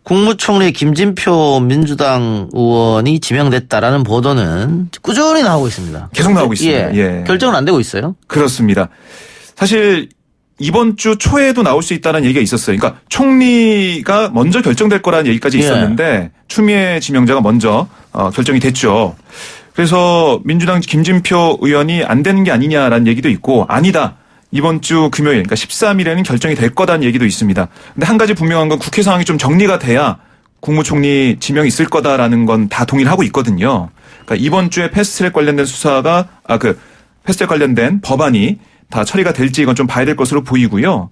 국무총리 김진표 민주당 의원이 지명됐다라는 보도는 꾸준히 나오고 있습니다. 계속 나오고 있습니다. 예. 결정은 안 되고 있어요? 그렇습니다. 사실 이번 주 초에도 나올 수 있다는 얘기가 있었어요. 그러니까 총리가 먼저 결정될 거라는 얘기까지 있었는데 추미애 지명자가 먼저 결정이 됐죠. 그래서 민주당 김진표 의원이 안 되는 게 아니냐라는 얘기도 있고 아니다. 이번 주 금요일 그러니까 13일에는 결정이 될 거다는 얘기도 있습니다. 근데 한 가지 분명한 건 국회 상황이 좀 정리가 돼야 국무총리 지명이 있을 거다라는 건 다 동의를 하고 있거든요. 그러니까 이번 주에 패스트트랙 관련된 수사가 패스트트랙 관련된 법안이 다 처리가 될지 이건 좀 봐야 될 것으로 보이고요.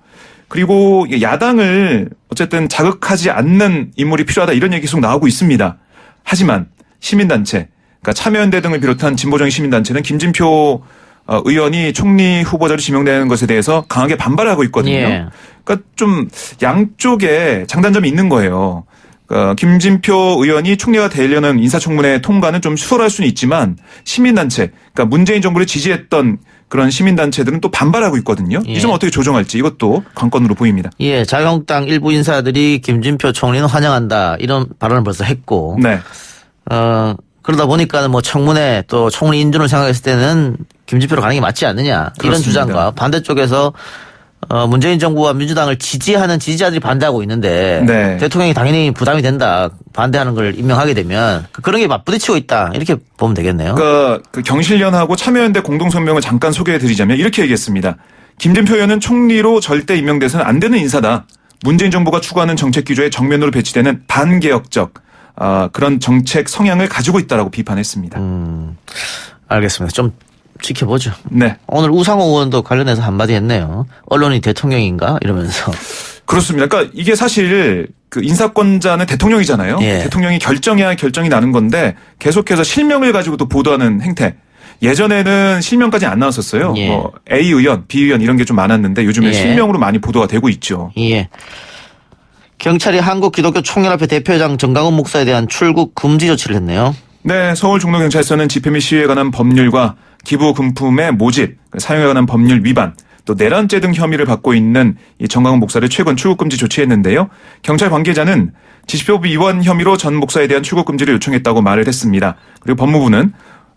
그리고 야당을 어쨌든 자극하지 않는 인물이 필요하다 이런 얘기 계속 나오고 있습니다. 하지만 시민단체, 그러니까 참여연대 등을 비롯한 진보적인 시민단체는 김진표 의원이 총리 후보자로 지명되는 것에 대해서 강하게 반발하고 있거든요. 예. 그러니까 좀 양쪽에 장단점이 있는 거예요. 김진표 의원이 총리가 되려는 인사청문회 통과는 좀 수월할 수는 있지만 시민단체, 그러니까 문재인 정부를 지지했던 그런 시민단체들은 또 반발하고 있거든요. 예. 이 점 어떻게 조정할지 이것도 관건으로 보입니다. 예, 자유한국당 일부 인사들이 김진표 총리는 환영한다 이런 발언을 벌써 했고, 네. 그러다 보니까 청문회 또 총리 인준을 생각했을 때는 김진표로 가는 게 맞지 않느냐 이런 그렇습니다. 주장과 반대쪽에서 문재인 정부와 민주당을 지지하는 지지자들이 반대하고 있는데 네. 대통령이 당연히 부담이 된다 반대하는 걸 임명하게 되면 그런 게 맞부딪히고 있다 이렇게 보면 되겠네요. 그러니까 그 경실련하고 참여연대 공동성명을 잠깐 소개해드리자면 이렇게 얘기했습니다. 김진표 의원은 총리로 절대 임명돼서는 안 되는 인사다. 문재인 정부가 추구하는 정책 기조에 정면으로 배치되는 반개혁적 그런 정책 성향을 가지고 있다라고 비판했습니다. 알겠습니다. 좀 지켜보죠. 네. 오늘 우상호 의원도 관련해서 한마디 했네요. 언론이 대통령인가? 이러면서. 그렇습니다. 그러니까 이게 사실 그 인사권자는 대통령이잖아요. 예. 대통령이 결정해야 결정이 나는 건데 계속해서 실명을 가지고 또 보도하는 행태. 예전에는 실명까지 안 나왔었어요. 예. 뭐 A 의원, B 의원 이런 게 좀 많았는데 요즘에 예. 실명으로 많이 보도가 되고 있죠. 예. 경찰이 한국기독교총연합회 대표장 정강훈 목사에 대한 출국 금지 조치를 했네요. 네, 서울 종로경찰서는 집회 및 시위에 관한 법률과 기부 금품의 모집, 사용에 관한 법률 위반, 또 내란죄 등 혐의를 받고 있는 이 정강훈 목사를 최근 출국금지 조치했는데요. 경찰 관계자는 지시법 위반 혐의로 전 목사에 대한 출국금지를 요청했다고 말을 했습니다. 그리고 법무부는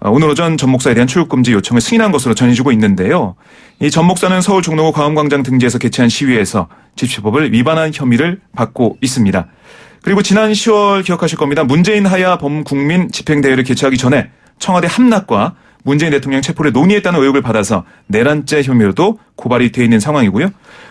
오늘 오전 전 목사에 대한 출국금지 요청을 승인한 것으로 전해지고 있는데요. 이 전 목사는 서울 종로구 광화문광장 등지에서 개최한 시위에서 집시법을 위반한 혐의를 받고 있습니다. 그리고 지난 10월 기억하실 겁니다. 문재인 하야 범국민 집행대회를 개최하기 전에 청와대 함락과 문재인 대통령 체포를 논의했다는 의혹을 받아서 내란죄 혐의로도 고발이 돼 있는 상황이고요.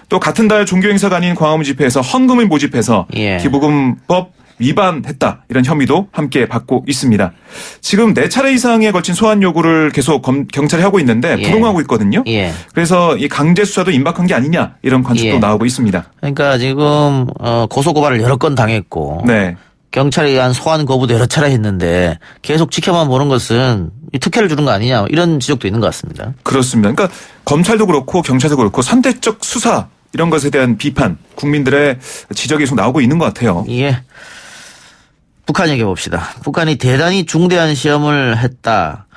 또 같은 달 종교행사가 아닌 광화문 집회에서 헌금을 모집해서 예. 기부금법 위반했다. 이런 혐의도 함께 받고 있습니다. 지금 4차례 이상에 걸친 소환 요구를 계속 경찰이 하고 있는데 예. 불응하고 있거든요. 예. 그래서 이 강제 수사도 임박한 게 아니냐 이런 관측도 예. 나오고 있습니다. 그러니까 지금 고소고발을 여러 건 당했고 네. 경찰에 의한 소환 거부도 여러 차례 했는데 계속 지켜만 보는 것은 특혜를 주는 거 아니냐 이런 지적도 있는 것 같습니다. 그렇습니다. 그러니까 검찰도 그렇고 경찰도 그렇고 선택적 수사 이런 것에 대한 비판 국민들의 지적이 계속 나오고 있는 것 같아요. 예. 북한 얘기해 봅시다. 북한이 대단히 중대한 시험을 했다.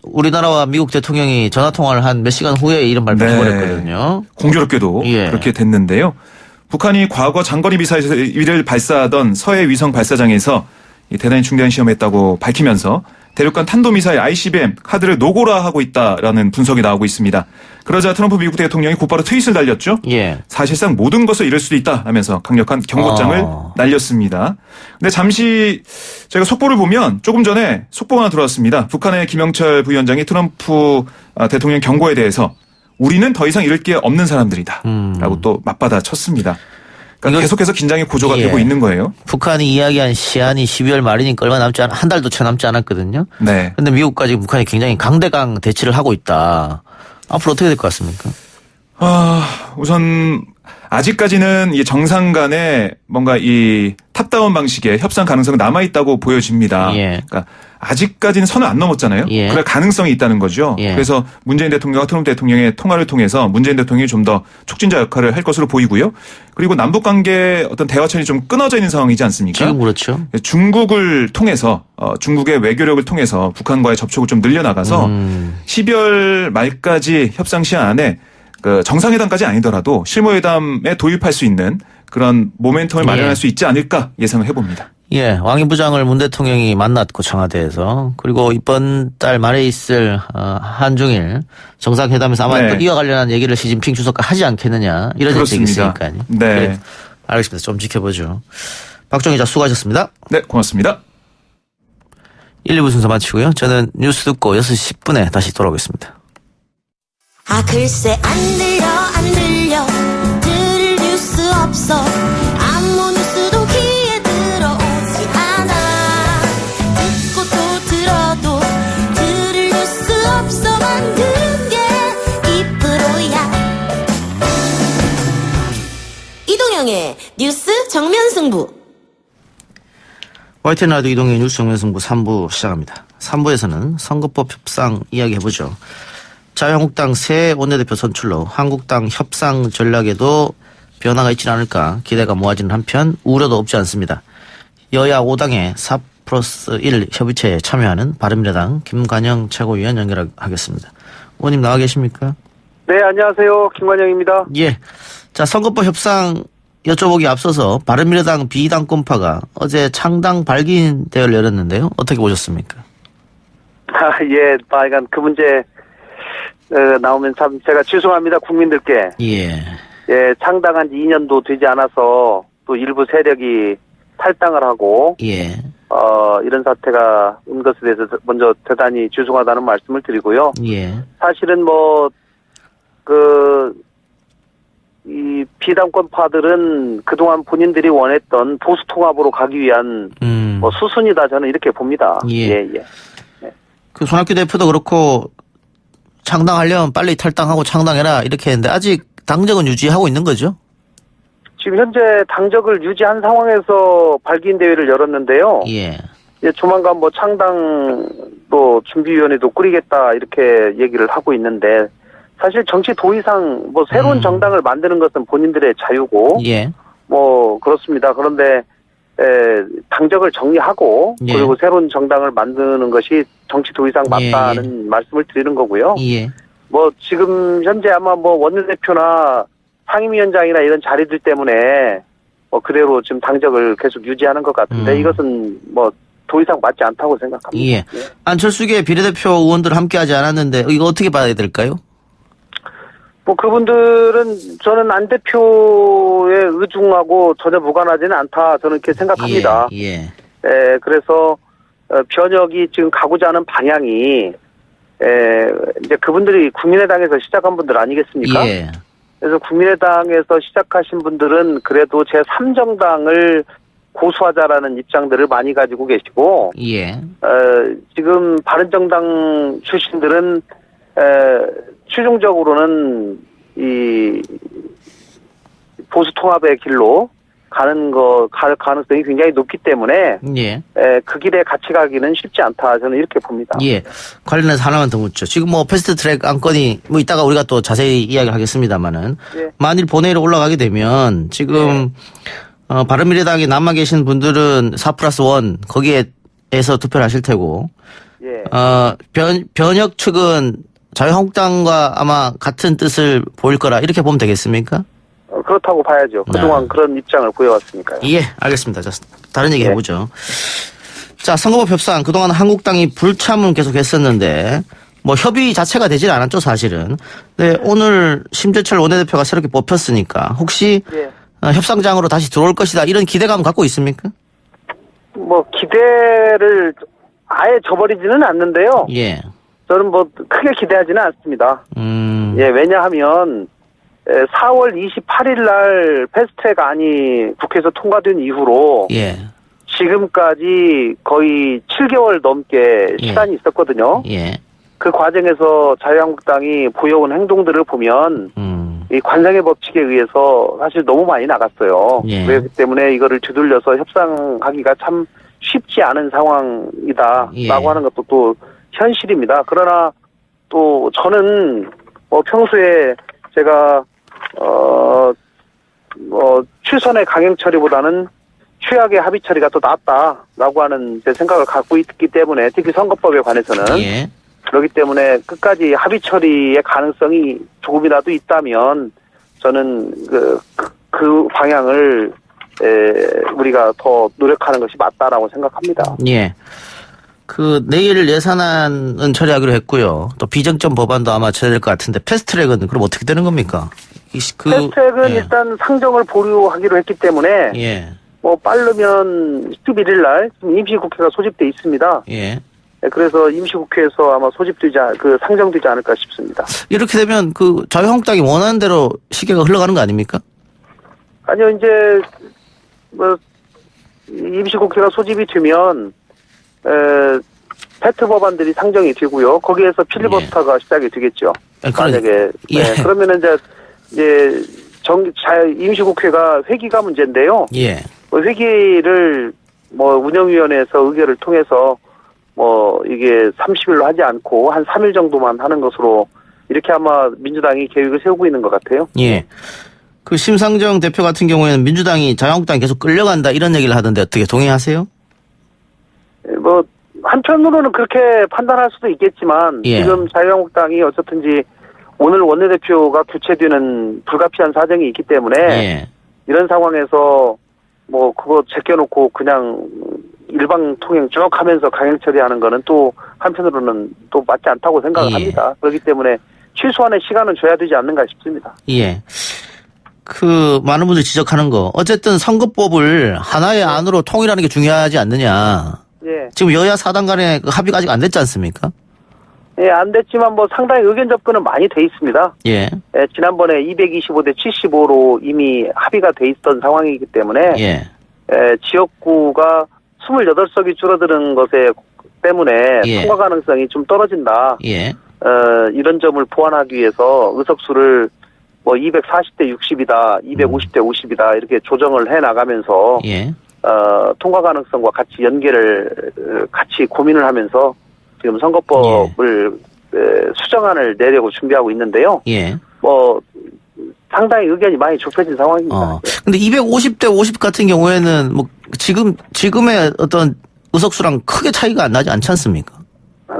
우리나라와 미국 대통령이 전화 통화를 한 몇 시간 후에 이런 발표를 해버렸거든요. 공교롭게도 예. 그렇게 됐는데요. 북한이 과거 장거리 미사일을 발사하던 서해 위성 발사장에서 이 대단히 중대한 시험했다고 밝히면서 대륙간 탄도미사일 ICBM 카드를 노골화하고 있다라는 분석이 나오고 있습니다. 그러자 트럼프 미국 대통령이 곧바로 트윗을 날렸죠. 예. 사실상 모든 것을 잃을 수도 있다 하면서 강력한 경고장을 날렸습니다. 근데 잠시 제가 속보를 보면 조금 전에 속보가 하나 들어왔습니다. 북한의 김영철 부위원장이 트럼프 대통령 경고에 대해서 우리는 더 이상 잃을 게 없는 사람들이다 라고 또 맞받아 쳤습니다. 그러니까 계속해서 긴장이 고조가 되고 있는 거예요. 북한이 이야기한 시한이 12월 말이니까 얼마 남지 한 달도 채 남지 않았거든요. 네. 그런데 미국까지 북한이 굉장히 강대강 대치를 하고 있다. 앞으로 어떻게 될 것 같습니까? 우선 아직까지는 이 정상 간에 뭔가 이 탑다운 방식의 협상 가능성은 남아있다고 보여집니다. 예. 그러니까 아직까지는 선을 안 넘었잖아요. 예. 그럴 가능성이 있다는 거죠. 예. 그래서 문재인 대통령과 트럼프 대통령의 통화를 통해서 문재인 대통령이 좀 더 촉진자 역할을 할 것으로 보이고요. 그리고 남북 관계 어떤 대화천이 좀 끊어져 있는 상황이지 않습니까? 지금 그렇죠. 중국을 통해서 중국의 외교력을 통해서 북한과의 접촉을 좀 늘려나가서 12월 말까지 협상 시한 안에 그 정상회담까지 아니더라도 실무회담에 도입할 수 있는 그런 모멘텀을 마련할 수 있지 않을까 예상을 해봅니다. 예, 왕이 부장을 문 대통령이 만났고 청와대에서 그리고 이번 달 말에 있을 한중일 정상회담에서 아마 또 이와 관련한 얘기를 시진핑 주석과 하지 않겠느냐 이런 예측이 있으니까요. 네. 그래, 알겠습니다. 좀 지켜보죠. 박정희 기자 수고하셨습니다. 네, 고맙습니다. 1, 2부 순서 마치고요. 저는 뉴스 듣고 6시 10분에 다시 돌아오겠습니다. 글쎄 안 들려 들을 뉴스 없어 아무 뉴스도 귀에 들어오지 않아 듣고 또 들어도 들을 뉴스 없어 만든 게 이 프로야 이동영의 뉴스 정면승부 YTN 라디오 이동의 뉴스 정면승부 3부 시작합니다. 3부에서는 선거법 협상 이야기해보죠. 자유한국당 새 원내대표 선출로 한국당 협상 전략에도 변화가 있지는 않을까 기대가 모아지는 한편 우려도 없지 않습니다. 여야 5당의 4+1 협의체에 참여하는 바른미래당 김관영 최고위원 연결하겠습니다. 의원님 나와 계십니까? 네, 안녕하세요. 김관영입니다. 예. 자, 선거법 협상 여쭤보기 앞서서 바른미래당 비당권파가 어제 창당 발기인 대회를 열었는데요. 어떻게 보셨습니까? 예, 빨간 그 문제 나오면 참 제가 죄송합니다. 국민들께. 예. 예, 창당한 지 2년도 되지 않아서 또 일부 세력이 탈당을 하고 예. 이런 사태가 온 것에 대해서 먼저 대단히 죄송하다는 말씀을 드리고요. 예. 사실은 이 비당권파들은 그동안 본인들이 원했던 보수 통합으로 가기 위한 뭐 수순이다 저는 이렇게 봅니다. 예. 그 손학규 대표도 그렇고 창당하려면 빨리 탈당하고 창당해라 이렇게 했는데 아직 당적은 유지하고 있는 거죠? 지금 현재 당적을 유지한 상황에서 발기인 대회를 열었는데요. 예. 이제 조만간 뭐 창당도 준비위원회도 꾸리겠다 이렇게 얘기를 하고 있는데 사실 정치 도의상 뭐 새로운 정당을 만드는 것은 본인들의 자유고 예. 뭐 그렇습니다. 그런데 당적을 정리하고 예. 그리고 새로운 정당을 만드는 것이 정치 도의상 맞다는 말씀을 드리는 거고요. 예. 뭐 지금 현재 아마 뭐 원내대표나 상임위원장이나 이런 자리들 때문에 뭐 그대로 지금 당적을 계속 유지하는 것 같은데 이것은 뭐 도의상 맞지 않다고 생각합니다. 예. 안철수계 비례대표 의원들 함께하지 않았는데 이거 어떻게 봐야 될까요? 뭐 그분들은 저는 안 대표의 의중하고 전혀 무관하지는 않다 저는 이렇게 생각합니다. 예. 그래서 변혁이 지금 가고자 하는 방향이 이제 그분들이 국민의당에서 시작한 분들 아니겠습니까? 예. 그래서 국민의당에서 시작하신 분들은 그래도 제3정당을 고수하자라는 입장들을 많이 가지고 계시고, 예. 지금 바른정당 출신들은 최종적으로는 이 보수 통합의 길로 갈 가능성이 굉장히 높기 때문에 예. 그 길에 같이 가기는 쉽지 않다 저는 이렇게 봅니다. 예. 관련해서 하나만 더 묻죠. 지금 뭐 패스트트랙 안건이 뭐 이따가 우리가 또 자세히 이야기를 하겠습니다만은 예. 만일 본회의로 올라가게 되면 지금 바른미래당에 남아 계신 분들은 4+1 거기에서 투표를 하실 테고 예. 변혁 측은 자유한국당과 아마 같은 뜻을 보일 거라 이렇게 보면 되겠습니까? 그렇다고 봐야죠. 그동안 그런 입장을 보여왔으니까요. 예, 알겠습니다. 자, 다른 얘기 네. 해보죠. 자, 선거법 협상 그동안 한국당이 불참은 계속 했었는데 뭐 협의 자체가 되질 않았죠, 사실은. 네, 오늘 심재철 원내대표가 새롭게 뽑혔으니까 혹시 예. 협상장으로 다시 들어올 것이다 이런 기대감 갖고 있습니까? 뭐 기대를 아예 저버리지는 않는데요. 예. 저는 뭐 크게 기대하지는 않습니다. 예, 왜냐하면 4월 28일 날 패스트트랙안이 국회에서 통과된 이후로 예. 지금까지 거의 7개월 넘게 시간이 있었거든요. 예. 그 과정에서 자유한국당이 보여온 행동들을 보면 이 관상의 법칙에 의해서 사실 너무 많이 나갔어요. 예. 그렇기 때문에 이거를 뒤돌려서 협상하기가 참 쉽지 않은 상황이다라고 예. 하는 것도 또 현실입니다. 그러나 또 저는 뭐 평소에 제가 최선의 강행 처리보다는 최악의 합의 처리가 더 낫다라고 하는 제 생각을 갖고 있기 때문에 특히 선거법에 관해서는 예. 그렇기 때문에 끝까지 합의 처리의 가능성이 조금이라도 있다면 저는 그 방향을 우리가 더 노력하는 것이 맞다라고 생각합니다. 예. 내일 예산안은 처리하기로 했고요. 또 비정점 법안도 아마 처리될 것 같은데 패스트트랙은 그럼 어떻게 되는 겁니까? 패스트트랙은 예. 일단 상정을 보류하기로 했기 때문에 예. 뭐 빠르면 11일 날 임시국회가 소집돼 있습니다. 예. 그래서 임시국회에서 아마 상정되지 않을까 싶습니다. 이렇게 되면 자유한국당이 원하는 대로 시계가 흘러가는 거 아닙니까? 아니요, 이제 임시국회가 소집이 되면 패트 법안들이 상정이 되고요. 거기에서 필리버스터가 시작이 되겠죠. 만약에 예. 그러면은 이제 임시국회가 회기가 문제인데요. 예. 회기를 운영위원회에서 의결을 통해서 이게 30일로 하지 않고 한 3일 정도만 하는 것으로 이렇게 아마 민주당이 계획을 세우고 있는 것 같아요. 예. 심상정 대표 같은 경우에는 민주당이 자유한국당이 계속 끌려간다 이런 얘기를 하던데 어떻게 동의하세요? 한편으로는 그렇게 판단할 수도 있겠지만 예. 지금 자유한국당이 어쨌든지 오늘 원내대표가 교체되는 불가피한 사정이 있기 때문에 예. 이런 상황에서 그거 제껴놓고 그냥 일방 통행 쭉 하면서 강행 처리하는 거는 또 한편으로는 또 맞지 않다고 생각을 예. 합니다. 그렇기 때문에 최소한의 시간은 줘야 되지 않는가 싶습니다. 예. 많은 분들이 지적하는 거. 어쨌든 선거법을 하나의 안으로 통일하는 게 중요하지 않느냐. 예. 지금 여야 4당 간의 합의가 아직 안 됐지 않습니까? 예, 안 됐지만 뭐 상당히 의견 접근은 많이 돼 있습니다. 예. 예, 지난번에 225대 75로 이미 합의가 돼 있던 상황이기 때문에 예. 지역구가 28석이 줄어드는 것에 때문에 예. 통과 가능성이 좀 떨어진다. 예. 이런 점을 보완하기 위해서 의석수를 뭐 240대 60이다, 250대 50이다 이렇게 조정을 해 나가면서 예. 통과 가능성과 같이 연계를 같이 고민을 하면서 지금 선거법을 수정안을 내려고 준비하고 있는데요. 예. 뭐 상당히 의견이 많이 좁혀진 상황입니다. 근데 250대 50 같은 경우에는 뭐 지금의 어떤 의석수랑 크게 차이가 안 나지 않지 않습니까?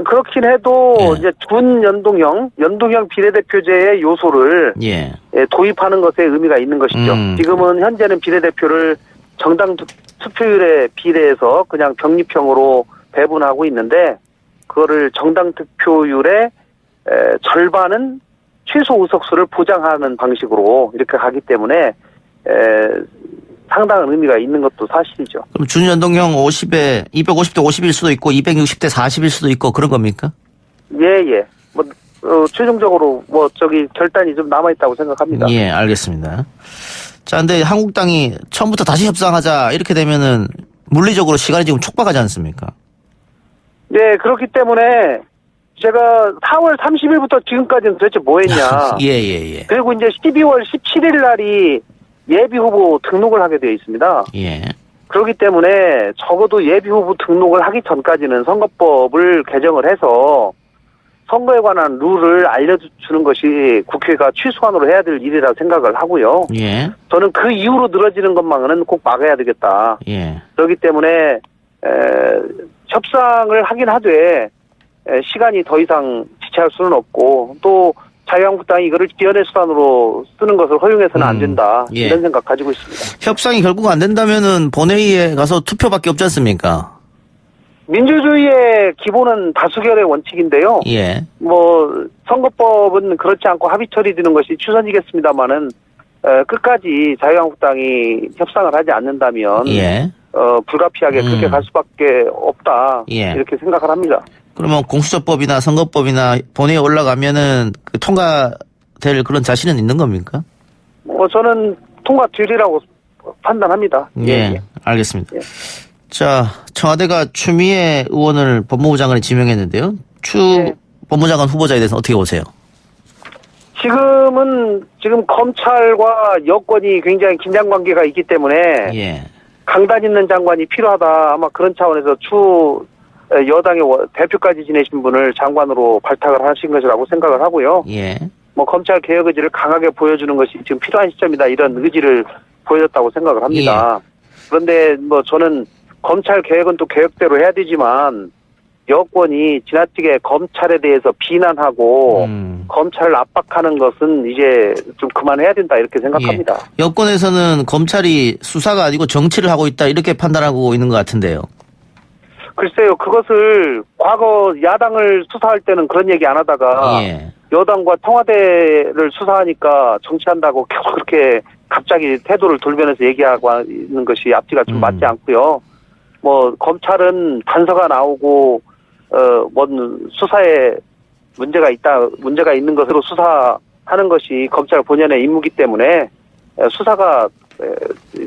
그렇긴 해도 예. 이제 준연동형 비례대표제의 요소를 예. 도입하는 것에 의미가 있는 것이죠. 지금은 현재는 비례대표를 정당 투표율에 비례해서 그냥 병립형으로 배분하고 있는데 그거를 정당 득표율의 절반은 최소 의석수를 보장하는 방식으로 이렇게 가기 때문에 상당한 의미가 있는 것도 사실이죠. 그럼 준연동형 50에 250대 50일 수도 있고 260대 40일 수도 있고 그런 겁니까? 예. 뭐 최종적으로 뭐 결단이 좀 남아 있다고 생각합니다. 예, 알겠습니다. 자, 근데 한국당이 처음부터 다시 협상하자 이렇게 되면은 물리적으로 시간이 지금 촉박하지 않습니까? 네, 그렇기 때문에 제가 4월 30일부터 지금까지는 도대체 뭐 했냐. 예. 그리고 이제 12월 17일 날이 예비 후보 등록을 하게 되어 있습니다. 예. 그렇기 때문에 적어도 예비 후보 등록을 하기 전까지는 선거법을 개정을 해서 선거에 관한 룰을 알려주는 것이 국회가 최소한으로 해야 될 일이라 생각을 하고요. 예. 저는 그 이후로 늘어지는 것만은 꼭 막아야 되겠다. 예. 그렇기 때문에 협상을 하긴 하되 시간이 더 이상 지체할 수는 없고 또 자유한국당이 이거를 기연의 수단으로 쓰는 것을 허용해서는 안 된다. 예. 이런 생각 가지고 있습니다. 협상이 결국 안 된다면은 본회의에 가서 투표밖에 없지 않습니까? 민주주의의 기본은 다수결의 원칙인데요. 예. 뭐 선거법은 그렇지 않고 합의 처리되는 것이 최선이겠습니다만은 끝까지 자유한국당이 협상을 하지 않는다면 예. 불가피하게 그렇게 갈 수밖에 없다. 예. 이렇게 생각을 합니다. 그러면 공수처법이나 선거법이나 본회의에 올라가면은 통과될 그런 자신은 있는 겁니까? 저는 통과되리라고 판단합니다. 예. 알겠습니다. 예. 자, 청와대가 추미애 의원을 법무부 장관에 지명했는데요. 법무장관 후보자에 대해서 어떻게 보세요? 지금 검찰과 여권이 굉장히 긴장 관계가 있기 때문에 예. 강단 있는 장관이 필요하다. 아마 그런 차원에서 여당의 대표까지 지내신 분을 장관으로 발탁을 하신 것이라고 생각을 하고요. 예. 뭐 검찰 개혁 의지를 강하게 보여주는 것이 지금 필요한 시점이다. 이런 의지를 보여줬다고 생각을 합니다. 그런데 뭐 저는 검찰 개혁은 또 개혁대로 해야 되지만 여권이 지나치게 검찰에 대해서 비난하고 검찰을 압박하는 것은 이제 좀 그만해야 된다 이렇게 생각합니다. 예. 여권에서는 검찰이 수사가 아니고 정치를 하고 있다 이렇게 판단하고 있는 것 같은데요. 글쎄요. 그것을 과거 야당을 수사할 때는 그런 얘기 안 하다가 여당과 청와대를 수사하니까 정치한다고 그렇게 갑자기 태도를 돌변해서 얘기하고 있는 것이 앞뒤가 좀 맞지 않고요. 뭐 검찰은 단서가 나오고 뭔 수사에 문제가 있는 것으로 수사하는 것이 검찰 본연의 임무이기 때문에 수사가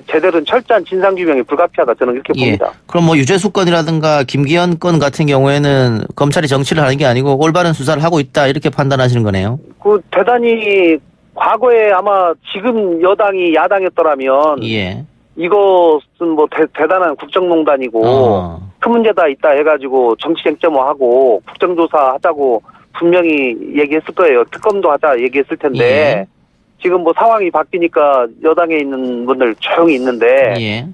제대로 철저한 진상규명이 불가피하다 저는 이렇게 봅니다. 그럼 뭐 유재수 건이라든가 김기현 건 같은 경우에는 검찰이 정치를 하는 게 아니고 올바른 수사를 하고 있다 이렇게 판단하시는 거네요. 대단히 과거에 아마 지금 여당이 야당이었더라면 이것은 뭐 대단한 국정농단이고 큰 문제다 있다 해가지고 정치 쟁점화하고 국정조사 하자고 분명히 얘기했을 거예요. 특검도 하자 얘기했을 텐데 지금 뭐 상황이 바뀌니까 여당에 있는 분들 조용히 있는데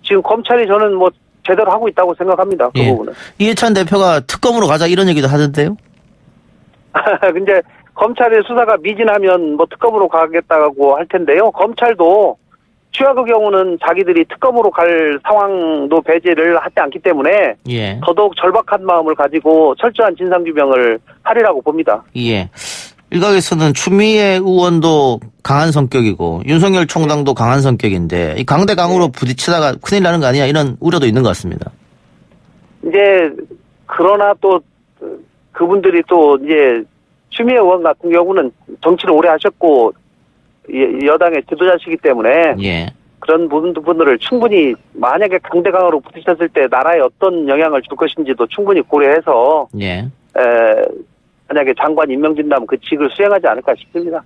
지금 검찰이 저는 뭐 제대로 하고 있다고 생각합니다. 그 부분은. 이해찬 대표가 특검으로 가자 이런 얘기도 하던데요. 근데 검찰의 수사가 미진하면 뭐 특검으로 가겠다고 할 텐데요. 검찰도 최악의 경우는 자기들이 특검으로 갈 상황도 배제를 하지 않기 때문에 더더욱 절박한 마음을 가지고 철저한 진상규명을 하리라고 봅니다. 예. 일각에서는 추미애 의원도 강한 성격이고 윤석열 총장도 강한 성격인데 이 강대강으로 부딪히다가 큰일 나는 거 아니냐 이런 우려도 있는 것 같습니다. 이제 그러나 또 그분들이 또 이제 추미애 의원 같은 경우는 정치를 오래 하셨고 여당의 지도자시기 때문에 예. 그런 분들을 충분히 만약에 강대강으로 부딪혔을 때 나라에 어떤 영향을 줄 것인지도 충분히 고려해서 예. 만약에 장관 임명진다면 그 직을 수행하지 않을까 싶습니다.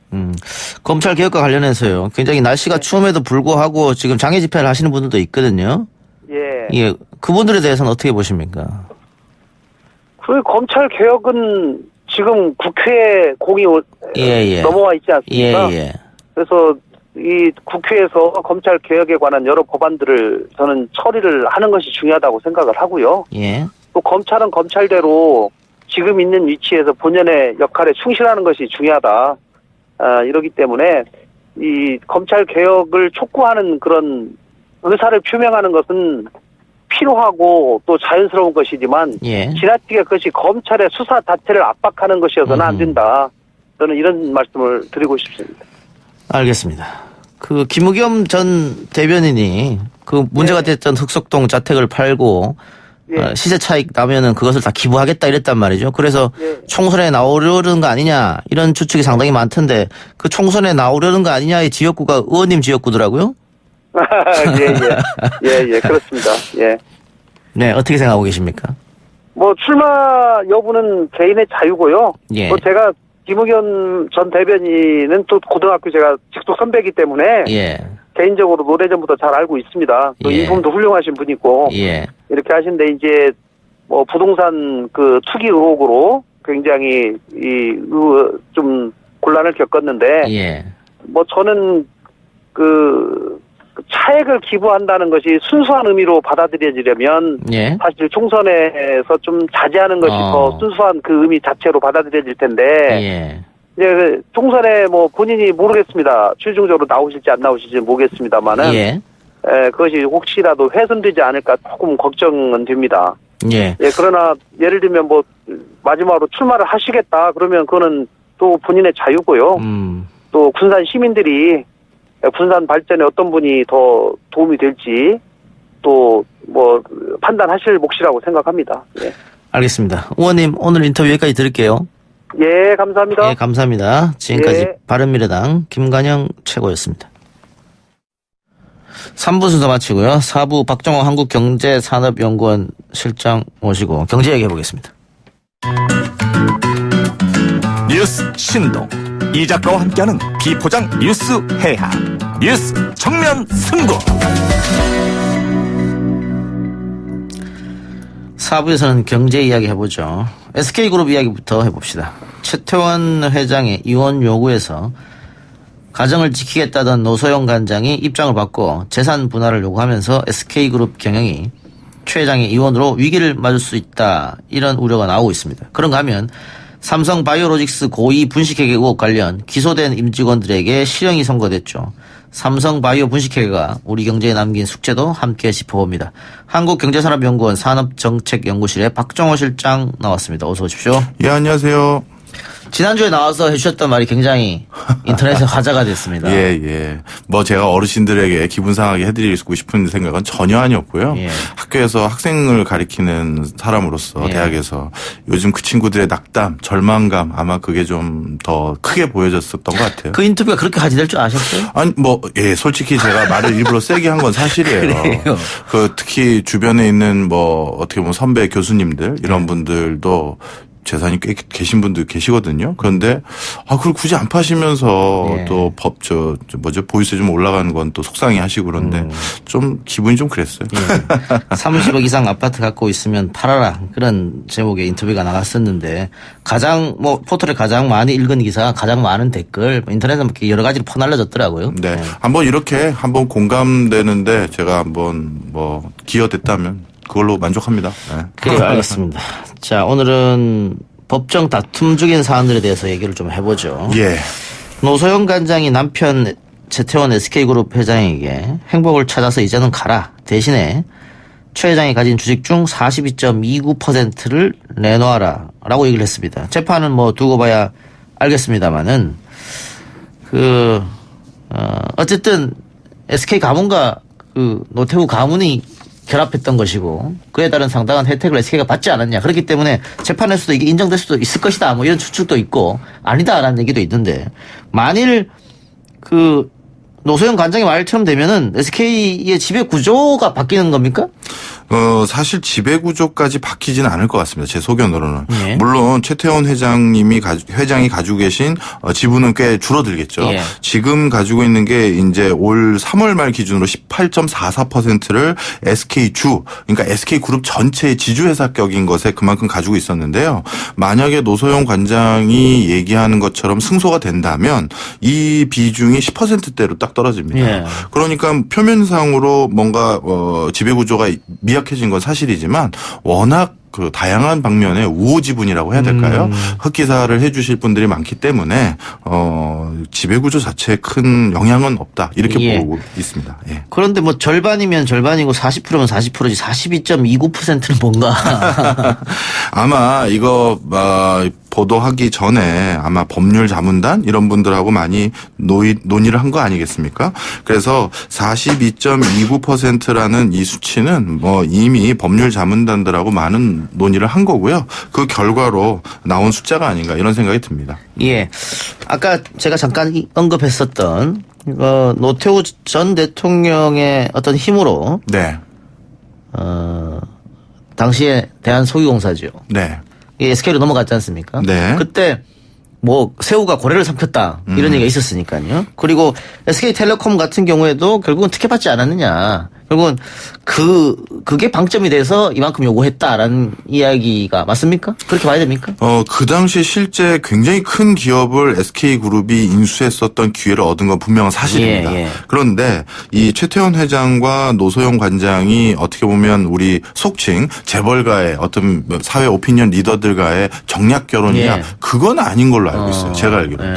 검찰 개혁과 관련해서요. 굉장히 날씨가 추움에도 불구하고 지금 장애 집회를 하시는 분들도 있거든요. 예. 예. 그분들에 대해서는 어떻게 보십니까? 그 검찰 개혁은 지금 국회에 공이 예. 넘어와 있지 않습니까? 예. 그래서 이 국회에서 검찰 개혁에 관한 여러 법안들을 저는 처리를 하는 것이 중요하다고 생각을 하고요. 예. 또 검찰은 검찰대로 지금 있는 위치에서 본연의 역할에 충실하는 것이 중요하다. 이러기 때문에 이 검찰 개혁을 촉구하는 그런 의사를 표명하는 것은 필요하고 또 자연스러운 것이지만 예. 지나치게 그것이 검찰의 수사 자체를 압박하는 것이어서는 안 된다. 저는 이런 말씀을 드리고 싶습니다. 알겠습니다. 그 김의겸 전 대변인이 그 문제가 됐던 흑석동 자택을 팔고 시세 차익 나면은 그것을 다 기부하겠다 이랬단 말이죠. 그래서 총선에 나오려는 거 아니냐 이런 추측이 상당히 많던데 그 총선에 나오려는 거 아니냐의 지역구가 의원님 지역구더라고요. 예, 그렇습니다. 예. 네, 어떻게 생각하고 계십니까? 뭐 출마 여부는 개인의 자유고요. 예. 또 제가 김의겸 전 대변인은 또 고등학교 제가 직속 선배이기 때문에 예. 개인적으로 오래전부터 잘 알고 있습니다. 또 예. 인품도 훌륭하신 분이고 예. 이렇게 하시는데 이제 뭐 부동산 그 투기 의혹으로 굉장히 좀 곤란을 겪었는데 예. 뭐 저는 그 차액을 기부한다는 것이 순수한 의미로 받아들여지려면 예. 사실 총선에서 좀 자제하는 것이 더 순수한 그 의미 자체로 받아들여질 텐데 예. 이제 총선에 뭐 본인이 모르겠습니다. 최종적으로 나오실지 안 나오실지 모르겠습니다만은 예. 그것이 혹시라도 훼손되지 않을까 조금 걱정은 됩니다. 예. 예, 그러나 예를 들면 뭐 마지막으로 출마를 하시겠다 그러면 그거는 또 본인의 자유고요. 또 군산 시민들이 군산 발전에 어떤 분이 더 도움이 될지 또 뭐 판단하실 몫이라고 생각합니다. 예. 알겠습니다. 의원님 오늘 인터뷰 여기까지 들을게요. 예, 감사합니다. 예, 감사합니다. 지금까지 예. 바른미래당 김관영 최고였습니다. 3부 순서 마치고요. 4부 박정호 한국경제산업연구원 실장 모시고 경제 얘기해 보겠습니다. 뉴스 신동 이 작가와 함께하는 비포장 뉴스 해학 뉴스 정면 승부. 4부에서는 경제 이야기 해보죠. SK그룹 이야기부터 해봅시다. 최태원 회장의 이혼 요구에서 가정을 지키겠다던 노소영 관장이 입장을 바꿔 재산 분할을 요구하면서 SK그룹 경영이 최 회장의 이혼으로 위기를 맞을 수 있다 이런 우려가 나오고 있습니다. 그런가 하면 삼성 바이오로직스 고의 분식회계 의혹 관련 기소된 임직원들에게 실형이 선고됐죠. 삼성 바이오 분식회계가 우리 경제에 남긴 숙제도 함께 짚어봅니다. 한국경제산업연구원 산업정책연구실의 박정호 실장 나왔습니다. 어서 오십시오. 예, 안녕하세요. 지난주에 나와서 해주셨던 말이 굉장히 인터넷에 화제가 됐습니다. 예. 뭐 제가 어르신들에게 기분 상하게 해드리고 싶은 생각은 전혀 아니었고요. 예. 학교에서 학생을 가리키는 사람으로서 예. 대학에서 요즘 그 친구들의 낙담, 절망감 아마 그게 좀 더 크게 보여졌었던 것 같아요. 그 인터뷰가 그렇게 화제될 줄 아셨어요? 아니 솔직히 제가 말을 일부러 세게 한 건 사실이에요. 그래요? 특히 주변에 있는 어떻게 보면 선배 교수님들 이런 분들도 재산이 꽤 계신 분들 계시거든요. 그런데 그걸 굳이 안 파시면서 또 보유세 좀 올라가는 건 또 속상해 하시고 그런데 좀 기분이 좀 그랬어요. 30억 이상 아파트 갖고 있으면 팔아라 그런 제목의 인터뷰가 나갔었는데 포털에 가장 많이 읽은 기사, 가장 많은 댓글 인터넷에 여러 가지로 퍼날려졌더라고요. 네, 한번 공감되는데 제가 한번 기여됐다면 그걸로 만족합니다. 네. 그래요, 알겠습니다. 자, 오늘은 법정 다툼 중인 사안들에 대해서 얘기를 좀 해보죠. 예. 노소영 관장이 남편 최태원 SK그룹 회장에게 행복을 찾아서 이제는 가라. 대신에 최 회장이 가진 주식 중 42.29%를 내놓아라. 라고 얘기를 했습니다. 재판은 두고 봐야 알겠습니다만은, 어쨌든 SK 가문과 노태우 가문이 결합했던 것이고 그에 따른 상당한 혜택을 SK가 받지 않았냐. 그렇기 때문에 재판에서도 이게 인정될 수도 있을 것이다. 뭐 이런 추측도 있고 아니다라는 얘기도 있는데 만일 그 노소영 관장의 말처럼 되면은 SK의 지배 구조가 바뀌는 겁니까? 사실 지배구조까지 바뀌지는 않을 것 같습니다. 제 소견으로는. 예. 물론 최태원 회장이 가지고 계신 지분은 꽤 줄어들겠죠. 예. 지금 가지고 있는 게 이제 올 3월 말 기준으로 18.44%를 SK주, 그러니까 SK그룹 전체의 지주회사격인 것에 그만큼 가지고 있었는데요. 만약에 노소영 관장이 얘기하는 것처럼 승소가 된다면 이 비중이 10%대로 딱 떨어집니다. 예. 그러니까 표면상으로 뭔가 지배구조가 미약해진 건 사실이지만 워낙 그 다양한 방면의 우호 지분이라고 해야 될까요? 흑기사를 해주실 분들이 많기 때문에 지배구조 자체에 큰 영향은 없다 이렇게 예. 보고 있습니다. 예. 그런데 뭐 절반이면 절반이고 40%면 40%지 42.29%는 뭔가. 아마 이거 보도하기 전에 아마 법률 자문단 이런 분들하고 많이 논의를 한 거 아니겠습니까? 그래서 42.29%라는 이 수치는 뭐 이미 법률 자문단들하고 많은 논의를 한 거고요. 그 결과로 나온 숫자가 아닌가 이런 생각이 듭니다. 예. 아까 제가 잠깐 언급했었던 노태우 전 대통령의 어떤 힘으로 네. 당시에 대한소유공사죠. 네. SK로 넘어갔지 않습니까? 네. 그때 뭐 새우가 고래를 삼켰다 이런 얘기가 있었으니까요. 그리고 SK텔레콤 같은 경우에도 결국은 특혜받지 않았느냐. 결국은 그게 방점이 돼서 이만큼 요구했다라는 이야기가 맞습니까? 그렇게 봐야 됩니까? 그 당시 실제 굉장히 큰 기업을 SK그룹이 인수했었던 기회를 얻은 건 분명한 사실입니다. 예, 예. 그런데 이 최태원 회장과 노소영 관장이 어떻게 보면 우리 속칭 재벌가의 어떤 사회 오피니언 리더들과의 정략 결혼이냐 예. 그건 아닌 걸로 알고 있어요. 제가 알기로. 예.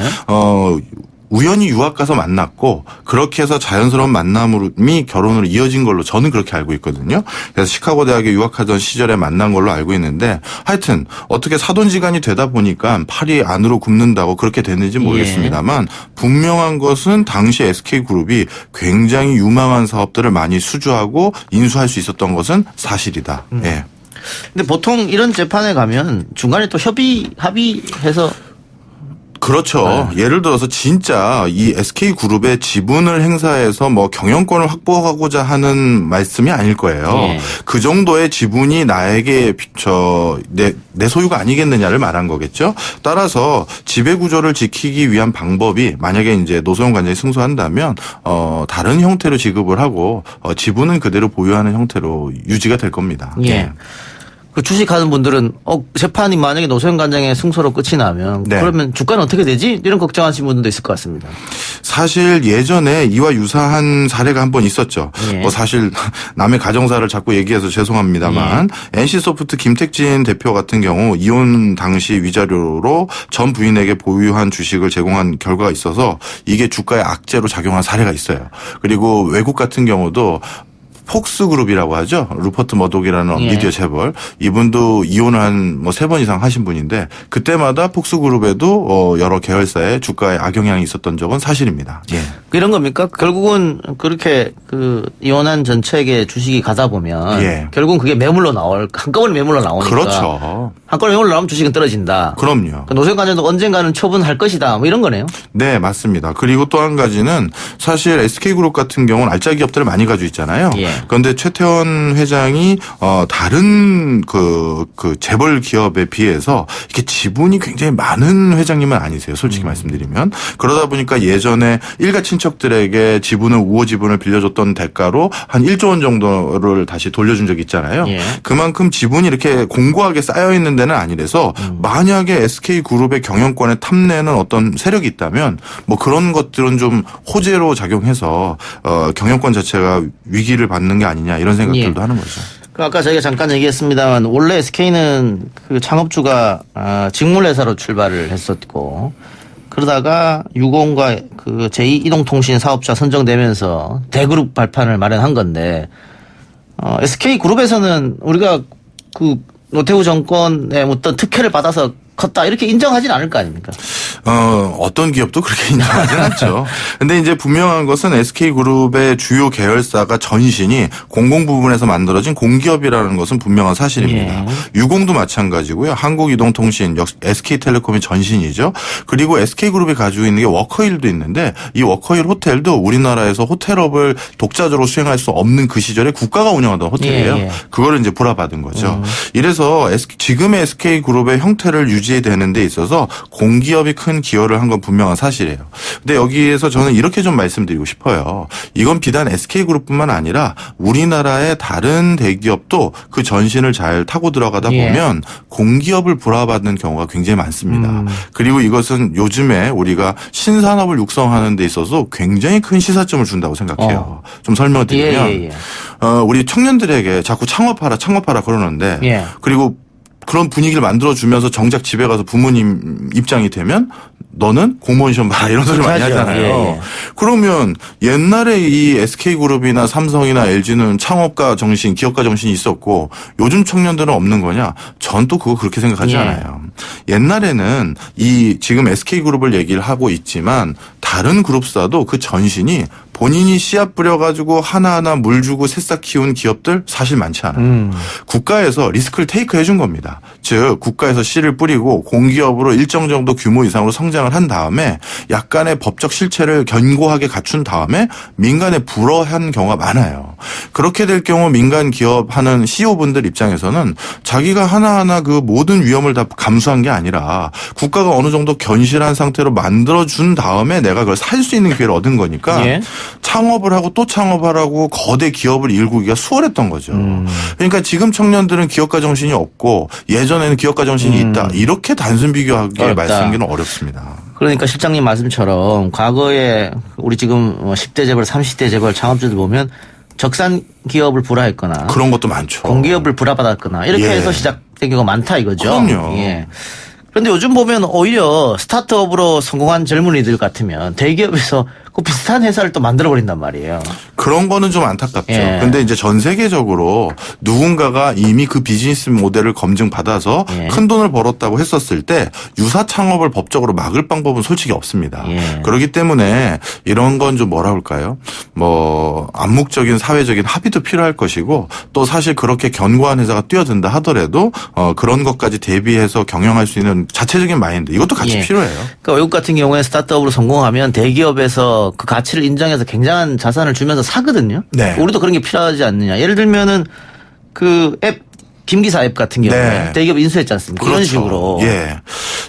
우연히 유학 가서 만났고 그렇게 해서 자연스러운 만남이 결혼으로 이어진 걸로 저는 그렇게 알고 있거든요. 그래서 시카고 대학에 유학하던 시절에 만난 걸로 알고 있는데 하여튼 어떻게 사돈지간이 되다 보니까 팔이 안으로 굽는다고 그렇게 됐는지 모르겠습니다만 분명한 것은 당시 SK그룹이 굉장히 유망한 사업들을 많이 수주하고 인수할 수 있었던 것은 사실이다. 예. 근데 보통 이런 재판에 가면 중간에 또 합의해서 그렇죠. 예를 들어서 진짜 이 SK그룹의 지분을 행사해서 뭐 경영권을 확보하고자 하는 말씀이 아닐 거예요. 예. 그 정도의 지분이 나에게 내 소유가 아니겠느냐를 말한 거겠죠. 따라서 지배구조를 지키기 위한 방법이 만약에 이제 노소영 관장이 승소한다면 다른 형태로 지급을 하고 지분은 그대로 보유하는 형태로 유지가 될 겁니다. 예. 그 주식하는 분들은 재판이 만약에 노소영 관장의 승소로 끝이 나면 네. 그러면 주가는 어떻게 되지? 이런 걱정하시는 분들도 있을 것 같습니다. 사실 예전에 이와 유사한 사례가 한 번 있었죠. 예. 뭐 사실 남의 가정사를 자꾸 얘기해서 죄송합니다만 NC소프트 김택진 대표 같은 경우 이혼 당시 위자료로 전 부인에게 보유한 주식을 제공한 결과가 있어서 이게 주가에 악재로 작용한 사례가 있어요. 그리고 외국 같은 경우도 폭스그룹이라고 하죠. 루퍼트 머독이라는 예. 미디어 재벌. 이분도 이혼을 한 3번 이상 하신 분인데 그때마다 폭스그룹에도 여러 계열사의 주가에 악영향이 있었던 적은 사실입니다. 예. 이런 겁니까? 결국은 그렇게 이혼한 전체에게 주식이 가다 보면 예. 결국은 그게 한꺼번에 매물로 나오니까. 그렇죠. 한꺼번에 매물로 나오면 주식은 떨어진다. 그럼요. 노소영 관장도 언젠가는 처분할 것이다. 뭐 이런 거네요. 네, 맞습니다. 그리고 또 한 가지는 사실 SK그룹 같은 경우는 알짜 기업들을 많이 가지고 있잖아요. 예. 그런데 최태원 회장이 다른 그 재벌 기업에 비해서 이렇게 지분이 굉장히 많은 회장님은 아니세요. 솔직히 말씀드리면. 그러다 보니까 예전에 일가 친척들에게 우호 지분을 빌려줬던 대가로 한 1조 원 정도를 다시 돌려준 적이 있잖아요. 예. 그만큼 지분이 이렇게 공고하게 쌓여 있는 데는 아니라서 만약에 SK그룹의 경영권에 탐내는 어떤 세력이 있다면 뭐 그런 것들은 좀 호재로 작용해서 경영권 자체가 위기를 받는 게 아니냐 이런 생각들도 예. 하는 거죠. 아까 저희가 잠깐 얘기했습니다만 원래 SK는 그 창업주가 직물회사로 출발을 했었고 그러다가 유공과 그 제2이동통신 사업자 선정되면서 대그룹 발판을 마련한 건데 SK그룹에서는 우리가 그 노태우 정권의 어떤 특혜를 받아서 컸다 이렇게 인정하진 않을 거 아닙니까? 어떤 기업도 그렇게 인정하진 않죠. 근데 이제 분명한 것은 SK그룹의 주요 계열사가 전신이 공공 부분에서 만들어진 공기업이라는 것은 분명한 사실입니다. 유공도 마찬가지고요. 한국이동통신, SK텔레콤이 전신이죠. 그리고 SK그룹이 가지고 있는 게 워커힐도 있는데 이 워커힐 호텔도 우리나라에서 호텔업을 독자적으로 수행할 수 없는 그 시절에 국가가 운영하던 호텔이에요. 그거를 이제 불화받은 거죠. 이래서 지금의 SK그룹의 형태를 유지되는 데 있어서 공기업이 큰 기여를 한 건 분명한 사실이에요. 근데 여기에서 저는 이렇게 좀 말씀드리고 싶어요. 이건 비단 SK그룹뿐만 아니라 우리나라의 다른 대기업도 그 전신을 잘 타고 들어가다 보면 공기업을 불화받는 경우가 굉장히 많습니다. 그리고 이것은 요즘에 우리가 신산업을 육성하는 데 있어서 굉장히 큰 시사점을 준다고 생각해요. 좀 설명을 드리면 우리 청년들에게 자꾸 창업하라 그러는데 그리고 그런 분위기를 만들어주면서 정작 집에 가서 부모님 입장이 되면 너는 공무원 시험 봐라 이런 소리 많이 하잖아요. 그러면 옛날에 이 SK그룹이나 삼성이나 LG는 창업가 정신, 기업가 정신이 있었고 요즘 청년들은 없는 거냐? 전 또 그거 그렇게 생각하지 않아요. 옛날에는 이 지금 SK그룹을 얘기를 하고 있지만 다른 그룹사도 그 전신이 본인이 씨앗 뿌려가지고 하나하나 물 주고 새싹 키운 기업들 사실 많지 않아요. 국가에서 리스크를 테이크 해준 겁니다. 즉 국가에서 씨를 뿌리고 공기업으로 일정 정도 규모 이상으로 성장을 한 다음에 약간의 법적 실체를 견고하게 갖춘 다음에 민간에 불어한 경우가 많아요. 그렇게 될 경우 민간 기업 하는 CEO분들 입장에서는 자기가 하나하나 그 모든 위험을 다 감수한 게 아니라 국가가 어느 정도 견실한 상태로 만들어준 다음에 내가 그걸 살 수 있는 기회를 얻은 거니까 창업을 하고 또 창업하라고 거대 기업을 일구기가 수월했던 거죠. 그러니까 지금 청년들은 기업가 정신이 없고 예전에는 기업가 정신이 있다. 이렇게 단순 비교하기에 말씀하기는 어렵습니다. 그러니까 실장님 말씀처럼 과거에 우리 지금 10대 재벌, 30대 재벌 창업주들 보면 적산 기업을 불화했거나 그런 것도 많죠. 공기업을 불화받았거나 이렇게 해서 시작된 경우가 많다 이거죠. 그럼요. 그런데 요즘 보면 오히려 스타트업으로 성공한 젊은이들 같으면 대기업에서 그 비슷한 회사를 또 만들어버린단 말이에요. 그런 거는 좀 안타깝죠. 근데 이제 전 세계적으로 누군가가 이미 그 비즈니스 모델을 검증받아서 큰 돈을 벌었다고 했었을 때 유사 창업을 법적으로 막을 방법은 솔직히 없습니다. 그렇기 때문에 이런 건 좀 뭐라 할까요? 뭐 암묵적인 사회적인 합의도 필요할 것이고 또 사실 그렇게 견고한 회사가 뛰어든다 하더라도 그런 것까지 대비해서 경영할 수 있는 자체적인 마인드 이것도 같이 필요해요. 그러니까 외국 같은 경우에 스타트업으로 성공하면 대기업에서 그 가치를 인정해서 굉장한 자산을 주면서 사거든요. 우리도 그런 게 필요하지 않느냐. 예를 들면은 그 앱 김기사 앱 같은 경우에 대기업 인수했지 않습니까? 그런 식으로.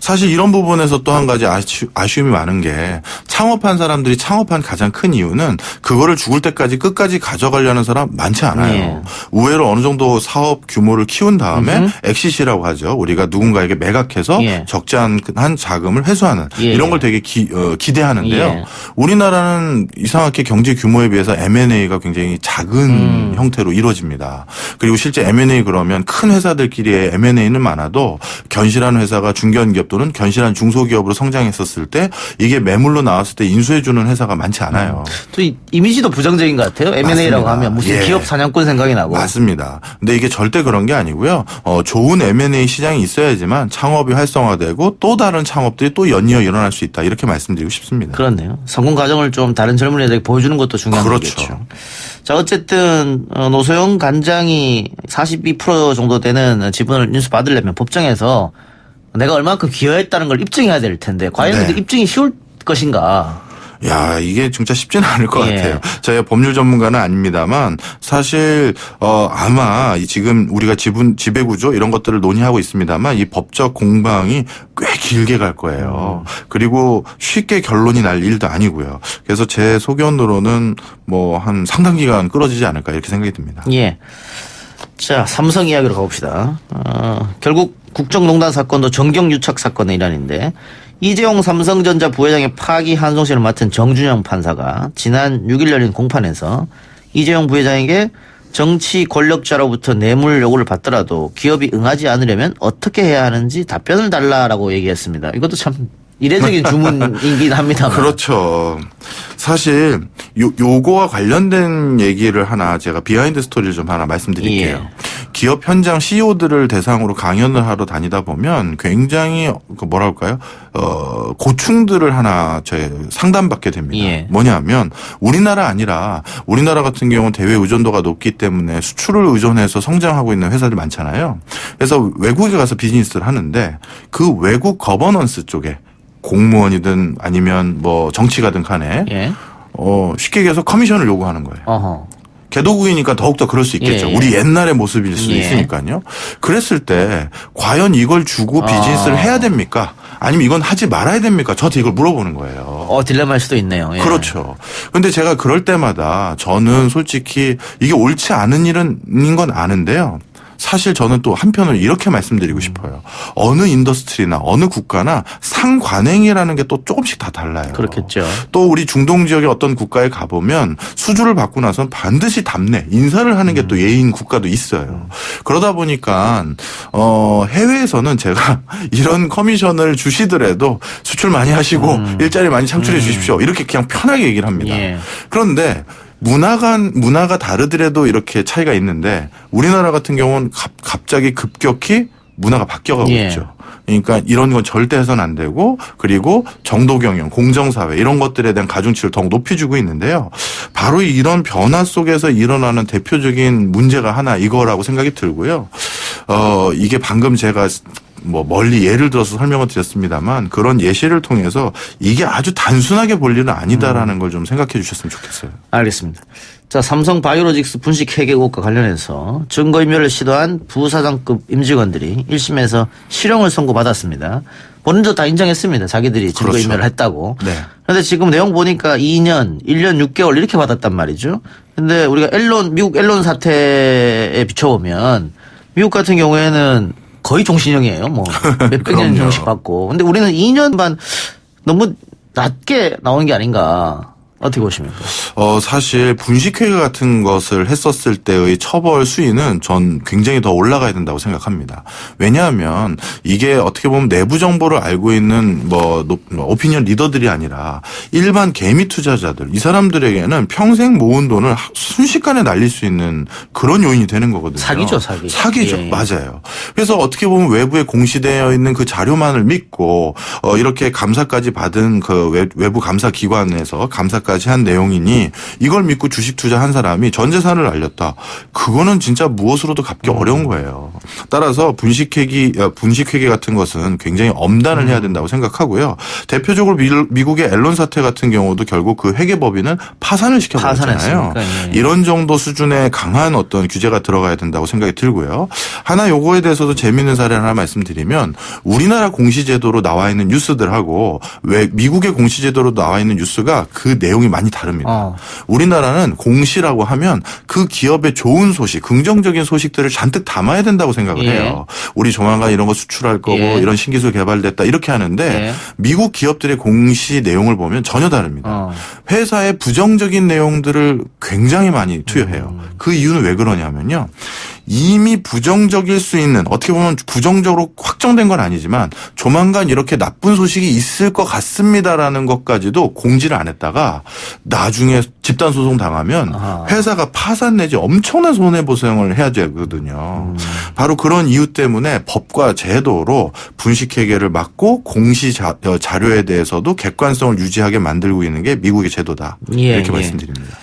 사실 이런 부분에서 또 한 가지 아쉬움이 많은 게 창업한 사람들이 창업한 가장 큰 이유는 그거를 죽을 때까지 끝까지 가져가려는 사람 많지 않아요. 의외로 어느 정도 사업 규모를 키운 다음에 엑시시라고 하죠. 우리가 누군가에게 매각해서 적재한 자금을 회수하는 이런 걸 되게 기대하는데요. 우리나라는 이상하게 경제 규모에 비해서 M&A가 굉장히 작은 형태로 이루어집니다. 그리고 실제 M&A 그러면 큰 회사들끼리의 M&A는 많아도 견실한 회사가 중견기업 또는 견실한 중소기업으로 성장했었을 때 이게 매물로 나왔을 때 인수해주는 회사가 많지 않아요. 또 이미지도 부정적인 것 같아요. M&A라고 하면 무슨 기업 사냥꾼 생각이 나고. 맞습니다. 근데 이게 절대 그런 게 아니고요. 좋은 M&A 시장이 있어야지만 창업이 활성화되고 또 다른 창업들이 또 연이어 일어날 수 있다. 이렇게 말씀드리고 싶습니다. 그렇네요. 성공 과정을 좀 다른 젊은이들에게 보여주는 것도 중요한 거겠죠. 자, 어쨌든 노소영 간장이 42% 정도 되는 지분을 인수받으려면 법정에서 내가 얼마큼 기여했다는 걸 입증해야 될 텐데 과연 그 입증이 쉬울 것인가? 야, 이게 진짜 쉽지는 않을 것 같아요. 저희가 법률 전문가는 아닙니다만 사실 아마 지금 우리가 지배구조 이런 것들을 논의하고 있습니다만 이 법적 공방이 꽤 길게 갈 거예요. 그리고 쉽게 결론이 날 일도 아니고요. 그래서 제 소견으로는 뭐 한 상당 기간 끌어지지 않을까 이렇게 생각이 듭니다. 자, 삼성 이야기로 가봅시다. 결국 국정농단 사건도 정경유착 사건의 일환인데 이재용 삼성전자 부회장의 파기 한송실을 맡은 정준영 판사가 지난 6일 열린 공판에서 이재용 부회장에게 정치 권력자로부터 뇌물 요구를 받더라도 기업이 응하지 않으려면 어떻게 해야 하는지 답변을 달라라고 얘기했습니다. 이것도 참 이례적인 주문이긴 합니다만. 그렇죠. 사실 요거와 관련된 얘기를 하나 제가 비하인드 스토리를 좀 하나 말씀드릴게요. 기업 현장 CEO들을 대상으로 강연을 하러 다니다 보면 굉장히 뭐랄까요? 고충들을 하나 상담받게 됩니다. 예. 뭐냐면 우리나라 아니라 우리나라 같은 경우는 대외 의존도가 높기 때문에 수출을 의존해서 성장하고 있는 회사들 많잖아요. 그래서 외국에 가서 비즈니스를 하는데 그 외국 거버넌스 쪽에 공무원이든 아니면 뭐 정치가든 간에 예. 쉽게 얘기해서 커미션을 요구하는 거예요. 어허. 개도국이니까 더욱더 그럴 수 있겠죠. 예. 우리 옛날의 모습일 수 있으니까요. 그랬을 때 과연 이걸 주고 비즈니스를 해야 됩니까? 아니면 이건 하지 말아야 됩니까? 저한테 이걸 물어보는 거예요. 딜레마일 수도 있네요. 예. 그렇죠. 근데 제가 그럴 때마다 저는 솔직히 이게 옳지 않은 일인 건 아는데요. 사실 저는 또 한편으로 이렇게 말씀드리고 싶어요. 어느 인더스트리나 어느 국가나 상관행이라는 게 또 조금씩 다 달라요. 그렇겠죠. 또 우리 중동 지역의 어떤 국가에 가보면 수주를 받고 나선 반드시 답례, 인사를 하는 게 또 예인 국가도 있어요. 그러다 보니까 해외에서는 제가 이런 커미션을 주시더라도 수출 많이 하시고 일자리 많이 창출해 주십시오. 이렇게 그냥 편하게 얘기를 합니다. 예. 그런데 문화가 다르더라도 이렇게 차이가 있는데 우리나라 같은 경우는 갑자기 급격히 문화가 바뀌어가고 있죠. 그러니까 이런 건 절대 해서는 안 되고 그리고 정도경영, 공정사회 이런 것들에 대한 가중치를 더욱 높여주고 있는데요. 바로 이런 변화 속에서 일어나는 대표적인 문제가 하나 이거라고 생각이 들고요. 이게 방금 제가 멀리 예를 들어서 설명을 드렸습니다만 그런 예시를 통해서 이게 아주 단순하게 볼 일은 아니다라는 걸 좀 생각해 주셨으면 좋겠어요. 알겠습니다. 자, 삼성 바이오로직스 분식 회계 의혹과 관련해서 증거인멸을 시도한 부사장급 임직원들이 1심에서 실형을 선고받았습니다. 본인도 다 인정했습니다. 자기들이 증거인멸을 했다고. 네. 그런데 지금 내용 보니까 2년, 1년 6개월 이렇게 받았단 말이죠. 근데 우리가 미국 앨런 사태에 비춰보면 미국 같은 경우에는 거의 종신형이에요. 몇백 년 정식 받고. 근데 우리는 2년 반 너무 낮게 나오는 게 아닌가. 어떻게 보십니까? 사실 분식회계 같은 것을 했었을 때의 처벌 수위는 전 굉장히 더 올라가야 된다고 생각합니다. 왜냐하면 이게 어떻게 보면 내부 정보를 알고 있는 오피니언 리더들이 아니라 일반 개미 투자자들 이 사람들에게는 평생 모은 돈을 순식간에 날릴 수 있는 그런 요인이 되는 거거든요. 사기죠, 사기. 사기죠. 예. 맞아요. 그래서 어떻게 보면 외부에 공시되어 있는 그 자료만을 믿고 이렇게 감사까지 받은 그 외부 감사 기관에서 감사까지 한 내용이니 이걸 믿고 주식 투자한 사람이 전 재산을 날렸다. 그거는 진짜 무엇으로도 갚기 어려운 거예요. 따라서 분식회계 같은 것은 굉장히 엄단을 해야 된다고 생각하고요. 대표적으로 미국의 앨런 사태 같은 경우도 결국 그 회계법인은 파산을 시켜버렸잖아요. 예. 이런 정도 수준의 강한 어떤 규제가 들어가야 된다고 생각이 들고요. 하나 요거에 대해서도 재미있는 사례 하나 말씀드리면 우리나라 공시제도로 나와 있는 뉴스들하고 미국의 공시제도로 나와 있는 뉴스가 그 내용이 많이 다릅니다. 우리나라는 공시라고 하면 그 기업의 좋은 소식, 긍정적인 소식들을 잔뜩 담아야 된다고 생각을 해요. 우리 조만간 이런 거 수출할 거고 이런 신기술 개발됐다 이렇게 하는데 미국 기업들의 공시 내용을 보면 전혀 다릅니다. 회사의 부정적인 내용들을 굉장히 많이 투여해요. 그 이유는 왜 그러냐면요. 이미 부정적일 수 있는 어떻게 보면 부정적으로 확정된 건 아니지만 조만간 이렇게 나쁜 소식이 있을 것 같습니다라는 것까지도 공지를 안 했다가 나중에 집단 소송 당하면 회사가 파산 내지 엄청난 손해보상을 해야 되거든요. 바로 그런 이유 때문에 법과 제도로 분식회계를 막고 공시 자료에 대해서도 객관성을 유지하게 만들고 있는 게 미국의 제도다. 이렇게 말씀드립니다.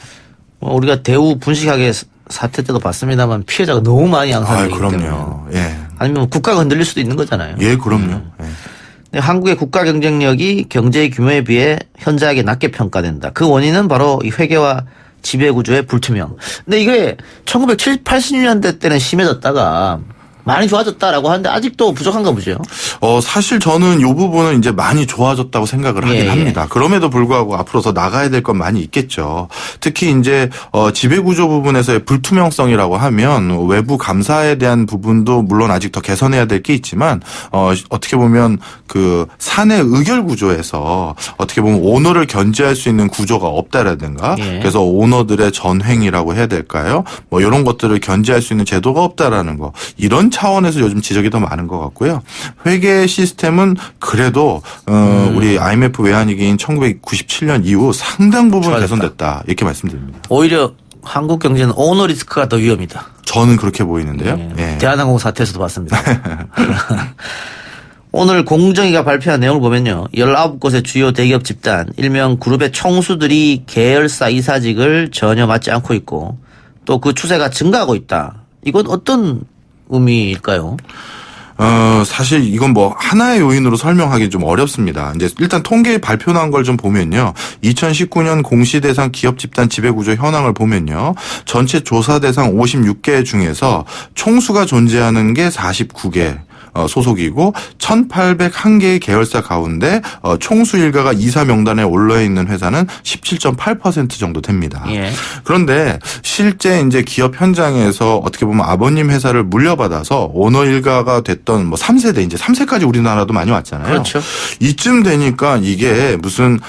우리가 대우 분식회계 사태 때도 봤습니다만 피해자가 너무 많이 양산되기 때문에. 그럼요. 예. 아니면 국가가 흔들릴 수도 있는 거잖아요. 예, 그럼요. 근데 한국의 국가 경쟁력이 경제의 규모에 비해 현저하게 낮게 평가된다. 그 원인은 바로 이 회계와 지배구조의 불투명. 근데 이게 1970, 80년대 때는 심해졌다가 많이 좋아졌다라고 하는데 아직도 부족한가 보죠. 사실 저는 이 부분은 이제 많이 좋아졌다고 생각을 하긴 합니다. 그럼에도 불구하고 앞으로 더 나가야 될 건 많이 있겠죠. 특히 이제 지배구조 부분에서의 불투명성이라고 하면 외부 감사에 대한 부분도 물론 아직 더 개선해야 될 게 있지만 어떻게 보면 그 사내 의결 구조에서 어떻게 보면 오너를 견제할 수 있는 구조가 없다라든가 그래서 오너들의 전횡이라고 해야 될까요? 이런 것들을 견제할 수 있는 제도가 없다라는 거 이런 차원에서 요즘 지적이 더 많은 것 같고요. 회계 시스템은 그래도 우리 IMF 외환위기인 1997년 이후 상당 부분 개선됐다 이렇게 말씀드립니다. 오히려 한국 경제는 오너리스크가 더 위험이다. 저는 그렇게 보이는데요. 예. 대한항공 사태에서도 봤습니다. 오늘 공정위가 발표한 내용을 보면요. 19곳의 주요 대기업 집단, 일명 그룹의 총수들이 계열사 이사직을 전혀 맡지 않고 있고 또 그 추세가 증가하고 있다. 이건 어떤 의미일까요? 사실 이건 뭐 하나의 요인으로 설명하기 좀 어렵습니다. 이제 일단 통계 발표난 걸 좀 보면요. 2019년 공시 대상 기업 집단 지배구조 현황을 보면요. 전체 조사 대상 56개 중에서 총수가 존재하는 게 49개. 소속이고 1,801개의 계열사 가운데 총수 일가가 이사 명단에 올라 있는 회사는 17.8% 정도 됩니다. 예. 그런데 실제 이제 기업 현장에서 어떻게 보면 아버님 회사를 물려받아서 오너 일가가 됐던 뭐 3세대 이제 3세까지 우리나라도 많이 왔잖아요. 그렇죠. 이쯤 되니까 이게 무슨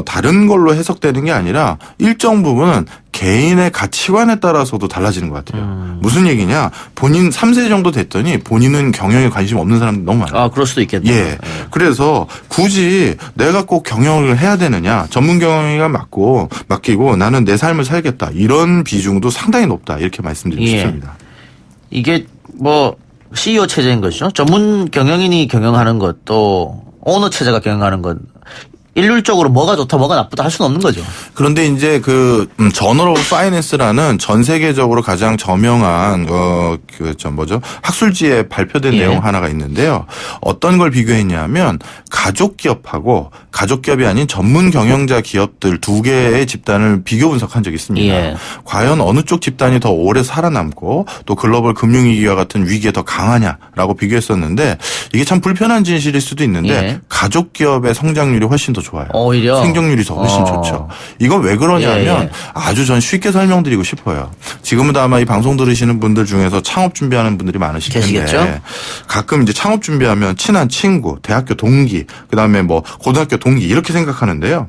다른 걸로 해석되는 게 아니라 일정 부분은 개인의 가치관에 따라서도 달라지는 것 같아요. 무슨 얘기냐? 본인 3세 정도 됐더니 본인은 경영에 관심 없는 사람들이 너무 많아요. 아, 그럴 수도 있겠네요. 예. 그래서 굳이 내가 꼭 경영을 해야 되느냐? 전문 경영이가 맡기고 나는 내 삶을 살겠다. 이런 비중도 상당히 높다. 이렇게 말씀드리고 싶습니다. 이게 뭐 CEO 체제인 것이죠. 전문 경영인이 경영하는 것 또 오너 체제가 경영하는 것. 일률적으로 뭐가 좋다 뭐가 나쁘다 할 수는 없는 거죠. 그런데 이제 그 저널 오브 파이낸스라는 전 세계적으로 가장 저명한 학술지에 발표된 내용 하나가 있는데요. 어떤 걸 비교했냐면 가족 기업하고 가족 기업이 아닌 전문 경영자 기업들 두 개의 집단을 비교 분석한 적이 있습니다. 과연 어느 쪽 집단이 더 오래 살아남고 또 글로벌 금융위기와 같은 위기에 더 강하냐라고 비교했었는데 이게 참 불편한 진실일 수도 있는데 가족 기업의 성장률이 훨씬 더 좋아요. 오히려 생존율이 더 훨씬 좋죠. 이건 왜 그러냐면 아주 전 쉽게 설명드리고 싶어요. 지금은 아마 이 방송 들으시는 분들 중에서 창업 준비하는 분들이 많으실 텐데 계시겠죠? 가끔 이제 창업 준비하면 친한 친구, 대학교 동기, 그다음에 뭐 고등학교 동기 이렇게 생각하는데요.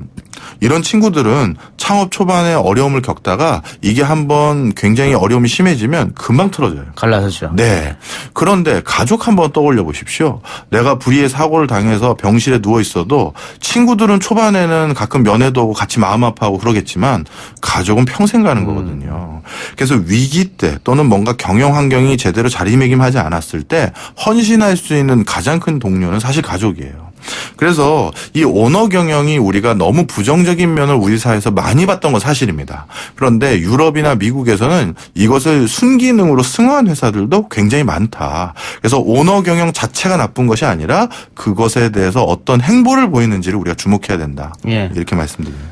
이런 친구들은 창업 초반에 어려움을 겪다가 이게 한번 굉장히 어려움이 심해지면 금방 틀어져요. 갈라서죠. 네. 그런데 가족 한번 떠올려 보십시오. 내가 불의의 사고를 당해서 병실에 누워 있어도 친구들은 초반에는 가끔 면회도 오고 같이 마음 아파하고 그러겠지만 가족은 평생 가는 거거든요. 그래서 위기 때 또는 뭔가 경영 환경이 제대로 자리매김하지 않았을 때 헌신할 수 있는 가장 큰 동료는 사실 가족이에요. 그래서 이 오너 경영이 우리가 너무 부정적인 면을 우리 사회에서 많이 봤던 건 사실입니다. 그런데 유럽이나 미국에서는 이것을 순기능으로 승화한 회사들도 굉장히 많다. 그래서 오너 경영 자체가 나쁜 것이 아니라 그것에 대해서 어떤 행보를 보이는지를 우리가 주목해야 된다. 이렇게 말씀드립니다.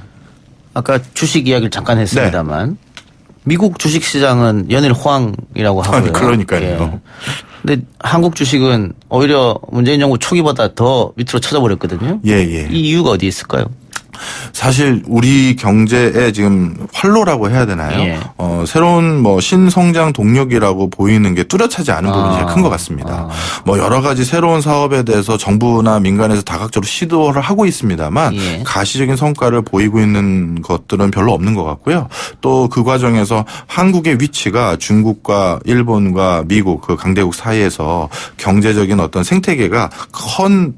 아까 주식 이야기를 잠깐 했습니다만 미국 주식시장은 연일 호황이라고 하고요. 그러니까요. 근데 한국 주식은 오히려 문재인 정부 초기보다 더 밑으로 쳐져버렸거든요. 이 이유가 어디 있을까요? 사실 우리 경제의 지금 활로라고 해야 되나요? 새로운 뭐 신성장 동력이라고 보이는 게 뚜렷하지 않은 부분이 제일 큰 것 같습니다. 뭐 여러 가지 새로운 사업에 대해서 정부나 민간에서 다각적으로 시도를 하고 있습니다만 가시적인 성과를 보이고 있는 것들은 별로 없는 것 같고요. 또 그 과정에서 한국의 위치가 중국과 일본과 미국 그 강대국 사이에서 경제적인 어떤 생태계가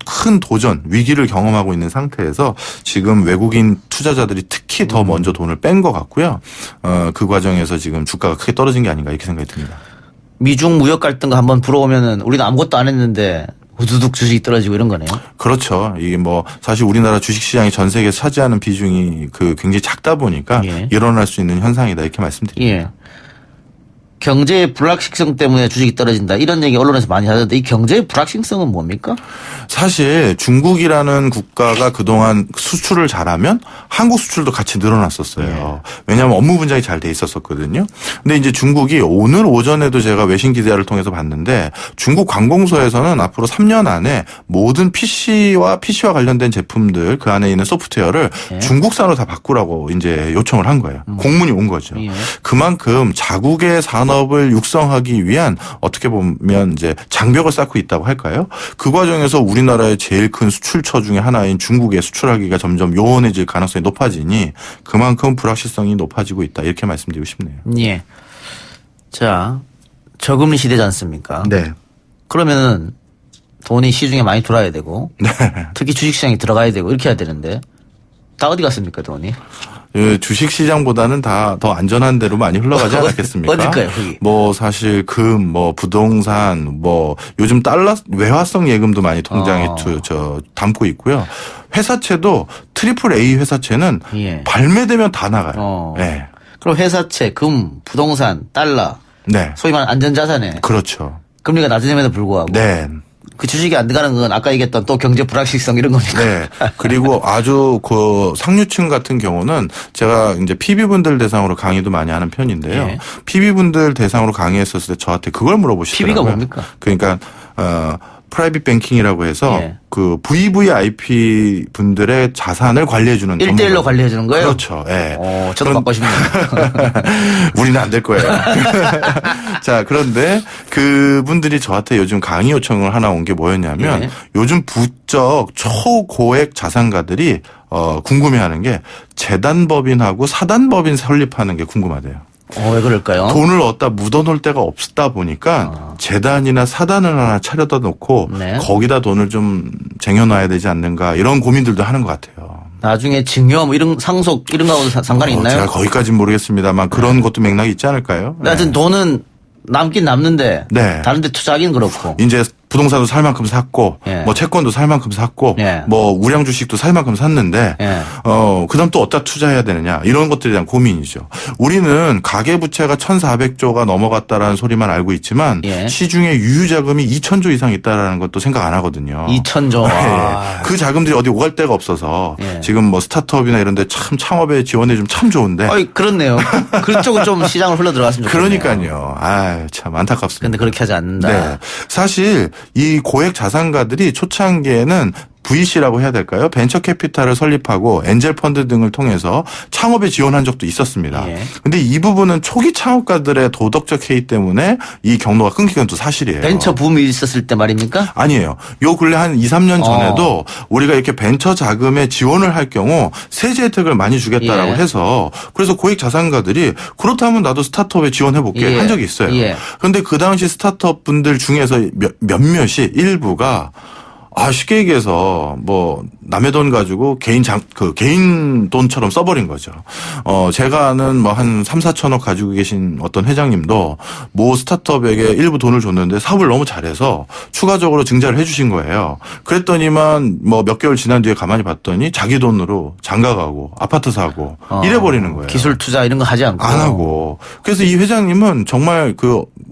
큰 도전, 위기를 경험하고 있는 상태에서 지금 외국인 투자자들이 특히 더 먼저 돈을 뺀 것 같고요. 그 과정에서 지금 주가가 크게 떨어진 게 아닌가 이렇게 생각이 듭니다. 미중 무역 갈등가 한번 불어오면은 우리는 아무것도 안 했는데 후두둑 주식이 떨어지고 이런 거네요. 그렇죠. 이게 뭐 사실 우리나라 주식시장이 전 세계에 차지하는 비중이 굉장히 작다 보니까 일어날 수 있는 현상이다 이렇게 말씀드립니다. 경제의 불확실성 때문에 주식이 떨어진다. 이런 얘기 언론에서 많이 하던데 이 경제의 불확실성은 뭡니까? 사실 중국이라는 국가가 그동안 수출을 잘하면 한국 수출도 같이 늘어났었어요. 왜냐하면 업무 분장이 잘 돼 있었거든요. 근데 이제 중국이 오늘 오전에도 제가 외신 기자를 통해서 봤는데 중국 관공서에서는 앞으로 3년 안에 모든 PC와 관련된 제품들 그 안에 있는 소프트웨어를 중국산으로 다 바꾸라고 이제 요청을 한 거예요. 공문이 온 거죠. 그만큼 자국의 산업을 육성하기 위한 어떻게 보면 이제 장벽을 쌓고 있다고 할까요? 그 과정에서 우리나라의 제일 큰 수출처 중에 하나인 중국에 수출하기가 점점 요원해질 가능성이 높아지니 그만큼 불확실성이 높아지고 있다. 이렇게 말씀드리고 싶네요. 자, 저금리 시대지 않습니까? 네. 그러면은 돈이 시중에 많이 돌아야 되고 특히 주식시장에 들어가야 되고 이렇게 해야 되는데 다 어디 갔습니까 돈이? 주식 시장보다는 다 더 안전한 데로 많이 흘러가지 않았겠습니까? 어딜까요, 거기? 뭐 사실 금, 뭐 부동산, 뭐 요즘 달러 외화성 예금도 많이 통장에 담고 있고요. 회사채도 트리플 A 회사채는 예. 발매되면 다 나가요. 네. 그럼 회사채, 금, 부동산, 달러, 네. 소위 말하는 안전자산에 그렇죠. 금리가 낮아짐에도 불구하고 네. 그 주식이 안 들어가는 건 아까 얘기했던 또 경제 불확실성 이런 거니까. 네. 그리고 아주 그 상류층 같은 경우는 제가 이제 PB분들 대상으로 강의도 많이 하는 편인데요. 예. PB분들 대상으로 강의했었을 때 저한테 그걸 물어보시더라고요. PB가 뭡니까? 그러니까 프라이빗 뱅킹이라고 해서 예. 그 VVIP 분들의 자산을 관리해주는 1대1로 관리해주는 거예요? 그렇죠. 예. 저도 받고 싶네요. 우리는 안 될 거예요. 자, 그런데 그분들이 저한테 요즘 강의 요청을 하나 온 게 뭐였냐면 예. 요즘 부쩍 초고액 자산가들이 궁금해하는 게 재단법인하고 사단법인 설립하는 게 궁금하대요. 왜 그럴까요? 돈을 얻다 묻어놓을 데가 없다 보니까 재단이나 사단을 하나 차려다 놓고 네. 거기다 돈을 좀 쟁여놔야 되지 않는가 이런 고민들도 하는 것 같아요. 나중에 증여 뭐 이런 상속 이런 거하고 상관이 있나요? 제가 거기까지는 모르겠습니다만 그런 것도 맥락이 있지 않을까요? 하여튼 돈은 남긴 남는데 네. 다른 데 투자하기는 그렇고. 이제 부동산도 살 만큼 샀고 예. 뭐 채권도 살 만큼 샀고 예. 뭐 우량 주식도 살 만큼 샀는데 예. 그다음 또 어디다 투자해야 되느냐 이런 것들에 대한 고민이죠. 우리는 가계 부채가 1,400조가 넘어갔다라는 소리만 알고 있지만 예. 시중에 유유 자금이 2,000조 이상 있다라는 것도 생각 안 하거든요. 2,000조. 그 자금들이 어디 오갈 데가 없어서 예. 지금 뭐 스타트업이나 이런 데 참 창업에 지원해 주면 참 좋은데. 그렇네요. 그쪽은 좀 시장을 흘러 들어갔으면 좋겠네요. 그러니까요. 참 안타깝습니다. 근데 그렇게 하지 않는다. 네. 사실 이 고액 자산가들이 초창기에는 VC라고 해야 될까요? 벤처 캐피탈을 설립하고 엔젤 펀드 등을 통해서 창업에 지원한 적도 있었습니다. 그런데 이 부분은 초기 창업가들의 도덕적 해이 때문에 이 경로가 끊긴 건 또 사실이에요. 벤처 붐이 있었을 때 말입니까? 아니에요. 요 근래 한 2, 3년 전에도 우리가 이렇게 벤처 자금에 지원을 할 경우 세제 혜택을 많이 주겠다라고 예. 해서 그래서 고액 자산가들이 그렇다면 나도 스타트업에 지원해 볼게 한 적이 있어요. 그런데 그 당시 스타트업 분들 중에서 몇몇이 일부가 쉽게 얘기해서 뭐 남의 돈 가지고 개인 돈처럼 써버린 거죠. 제가 아는 뭐 한 3, 4천억 가지고 계신 어떤 회장님도 모 스타트업에게 일부 돈을 줬는데 사업을 너무 잘해서 추가적으로 증자를 해주신 거예요. 그랬더니만 뭐 몇 개월 지난 뒤에 가만히 봤더니 자기 돈으로 장가 가고 아파트 사고 이래버리는 거예요. 기술 투자 이런 거 하지 않고. 안 하고. 그래서 이 회장님은 정말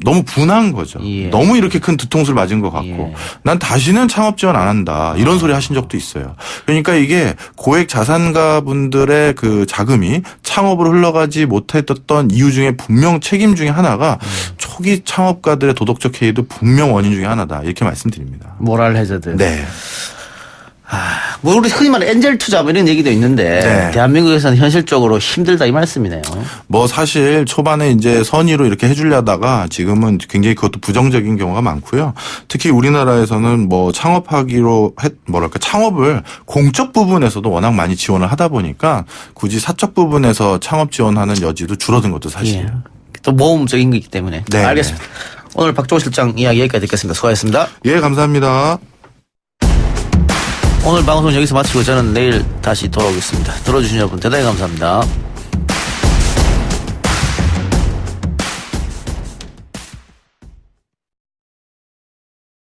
너무 분한 거죠. 너무 이렇게 큰 뒤통수를 맞은 것 같고 난 다시는 창업 지원 안 한다. 이런 소리 하신 적도 있어요. 그러니까 이게 고액 자산가 분들의 그 자금이 창업으로 흘러가지 못했던 이유 중에 분명 책임 중에 하나가 초기 창업가들의 도덕적 해이도 분명 원인 중에 하나다. 이렇게 말씀드립니다. 모랄 해저드. 네. 뭐 우리 흔히 말하는 엔젤 투자 뭐 이런 얘기도 있는데 네. 대한민국에서는 현실적으로 힘들다 이 말씀이네요. 뭐 사실 초반에 이제 선의로 이렇게 해주려다가 지금은 굉장히 그것도 부정적인 경우가 많고요. 특히 우리나라에서는 뭐 창업하기로 창업을 공적 부분에서도 워낙 많이 지원을 하다 보니까 굳이 사적 부분에서 창업 지원하는 여지도 줄어든 것도 사실이에요. 또 모험적인 거기 때문에. 네. 알겠습니다. 오늘 박종호 실장 이야기 여기까지 듣겠습니다. 수고하셨습니다. 예, 감사합니다. 오늘 방송 여기서 마치고 저는 내일 다시 돌아오겠습니다. 들어주신 여러분 대단히 감사합니다.